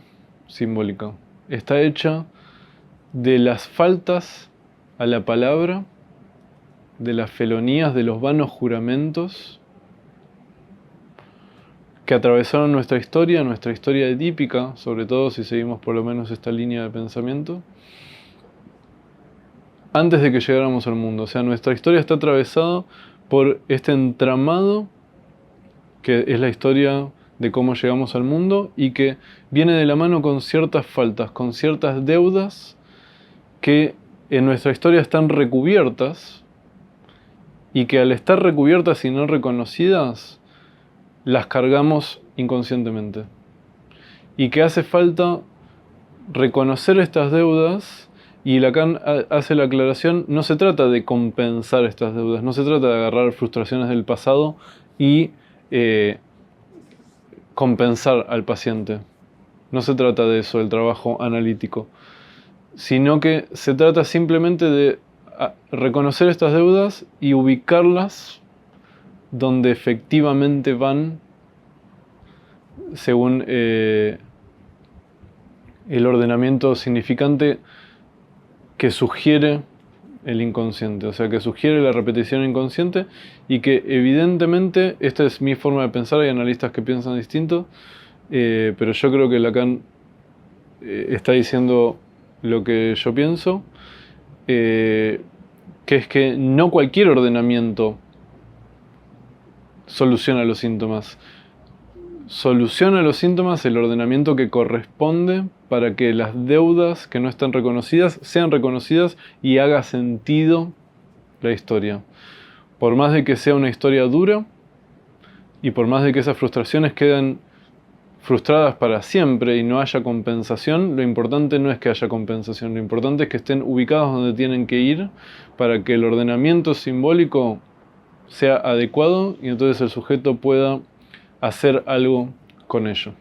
simbólica, está hecha de las faltas a la palabra, de las felonías, de los vanos juramentos que atravesaron nuestra historia edípica, sobre todo si seguimos por lo menos esta línea de pensamiento, antes de que llegáramos al mundo. O sea, nuestra historia está atravesada por este entramado que es la historia de cómo llegamos al mundo y que viene de la mano con ciertas faltas, con ciertas deudas que en nuestra historia están recubiertas y que al estar recubiertas y no reconocidas, las cargamos inconscientemente. Y que hace falta reconocer estas deudas, y Lacan hace la aclaración, no se trata de compensar estas deudas, no se trata de agarrar frustraciones del pasado y compensar al paciente. No se trata de eso, el trabajo analítico, sino que se trata simplemente de reconocer estas deudas y ubicarlas donde efectivamente van según el ordenamiento significante que sugiere el inconsciente, o sea, que sugiere la repetición inconsciente, y que evidentemente, esta es mi forma de pensar, hay analistas que piensan distinto, pero yo creo que Lacan está diciendo lo que yo pienso, que es que no cualquier ordenamiento soluciona los síntomas. Soluciona los síntomas el ordenamiento que corresponde para que las deudas que no están reconocidas sean reconocidas y haga sentido la historia. Por más de que sea una historia dura y por más de que esas frustraciones queden frustradas para siempre y no haya compensación, lo importante no es que haya compensación, lo importante es que estén ubicados donde tienen que ir para que el ordenamiento simbólico sea adecuado y entonces el sujeto pueda hacer algo con ello.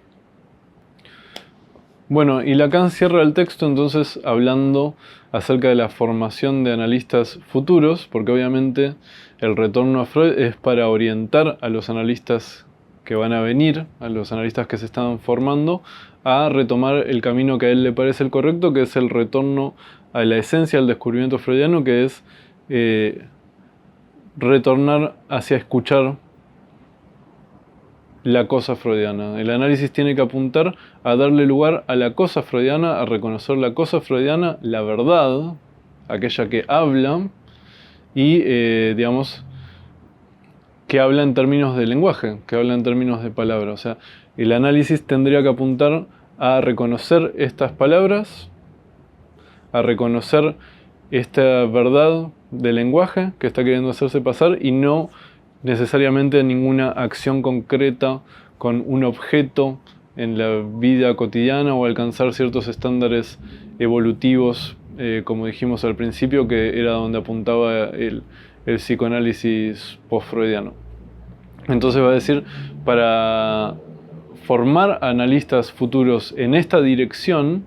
Bueno, y Lacan cierra el texto entonces hablando acerca de la formación de analistas futuros, porque obviamente el retorno a Freud es para orientar a los analistas que van a venir, a los analistas que se están formando, a retomar el camino que a él le parece el correcto, que es el retorno a la esencia del descubrimiento freudiano, que es retornar hacia escuchar la cosa freudiana. El análisis tiene que apuntar a darle lugar a la cosa freudiana, a reconocer la cosa freudiana, la verdad, aquella que habla y, digamos, que habla en términos de lenguaje, que habla en términos de palabra. O sea, el análisis tendría que apuntar a reconocer estas palabras, a reconocer esta verdad del lenguaje que está queriendo hacerse pasar y no necesariamente ninguna acción concreta con un objeto en la vida cotidiana o alcanzar ciertos estándares evolutivos, como dijimos al principio, que era donde apuntaba el psicoanálisis post-freudiano. Entonces va a decir, para formar analistas futuros en esta dirección,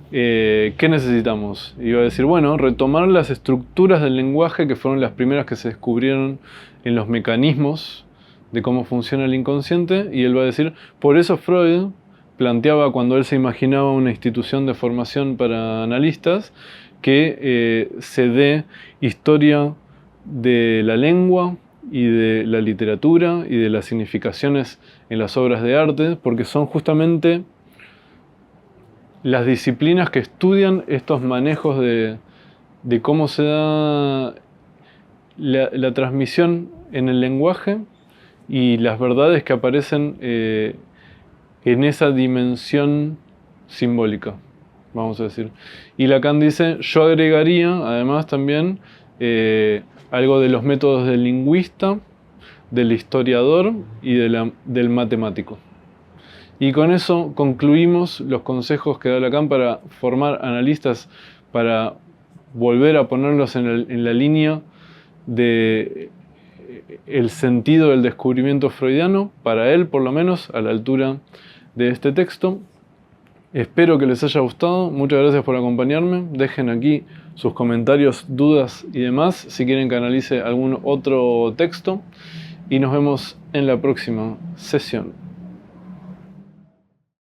¿qué necesitamos? Y va a decir, bueno, retomar las estructuras del lenguaje que fueron las primeras que se descubrieron en los mecanismos de cómo funciona el inconsciente, y él va a decir, por eso Freud planteaba, cuando él se imaginaba una institución de formación para analistas, que se dé historia de la lengua y de la literatura y de las significaciones en las obras de arte, porque son justamente las disciplinas que estudian estos manejos de cómo se da la transmisión en el lenguaje y las verdades que aparecen en esa dimensión simbólica, vamos a decir. Y Lacan dice, yo agregaría además también algo de los métodos del lingüista, del historiador y del matemático. Y con eso concluimos los consejos que da Lacan para formar analistas, para volver a ponerlos en la línea de el sentido del descubrimiento freudiano, para él por lo menos, a la altura de este texto. Espero que les haya gustado, muchas gracias por acompañarme, dejen aquí sus comentarios, dudas y demás, si quieren que analice algún otro texto, y nos vemos en la próxima sesión.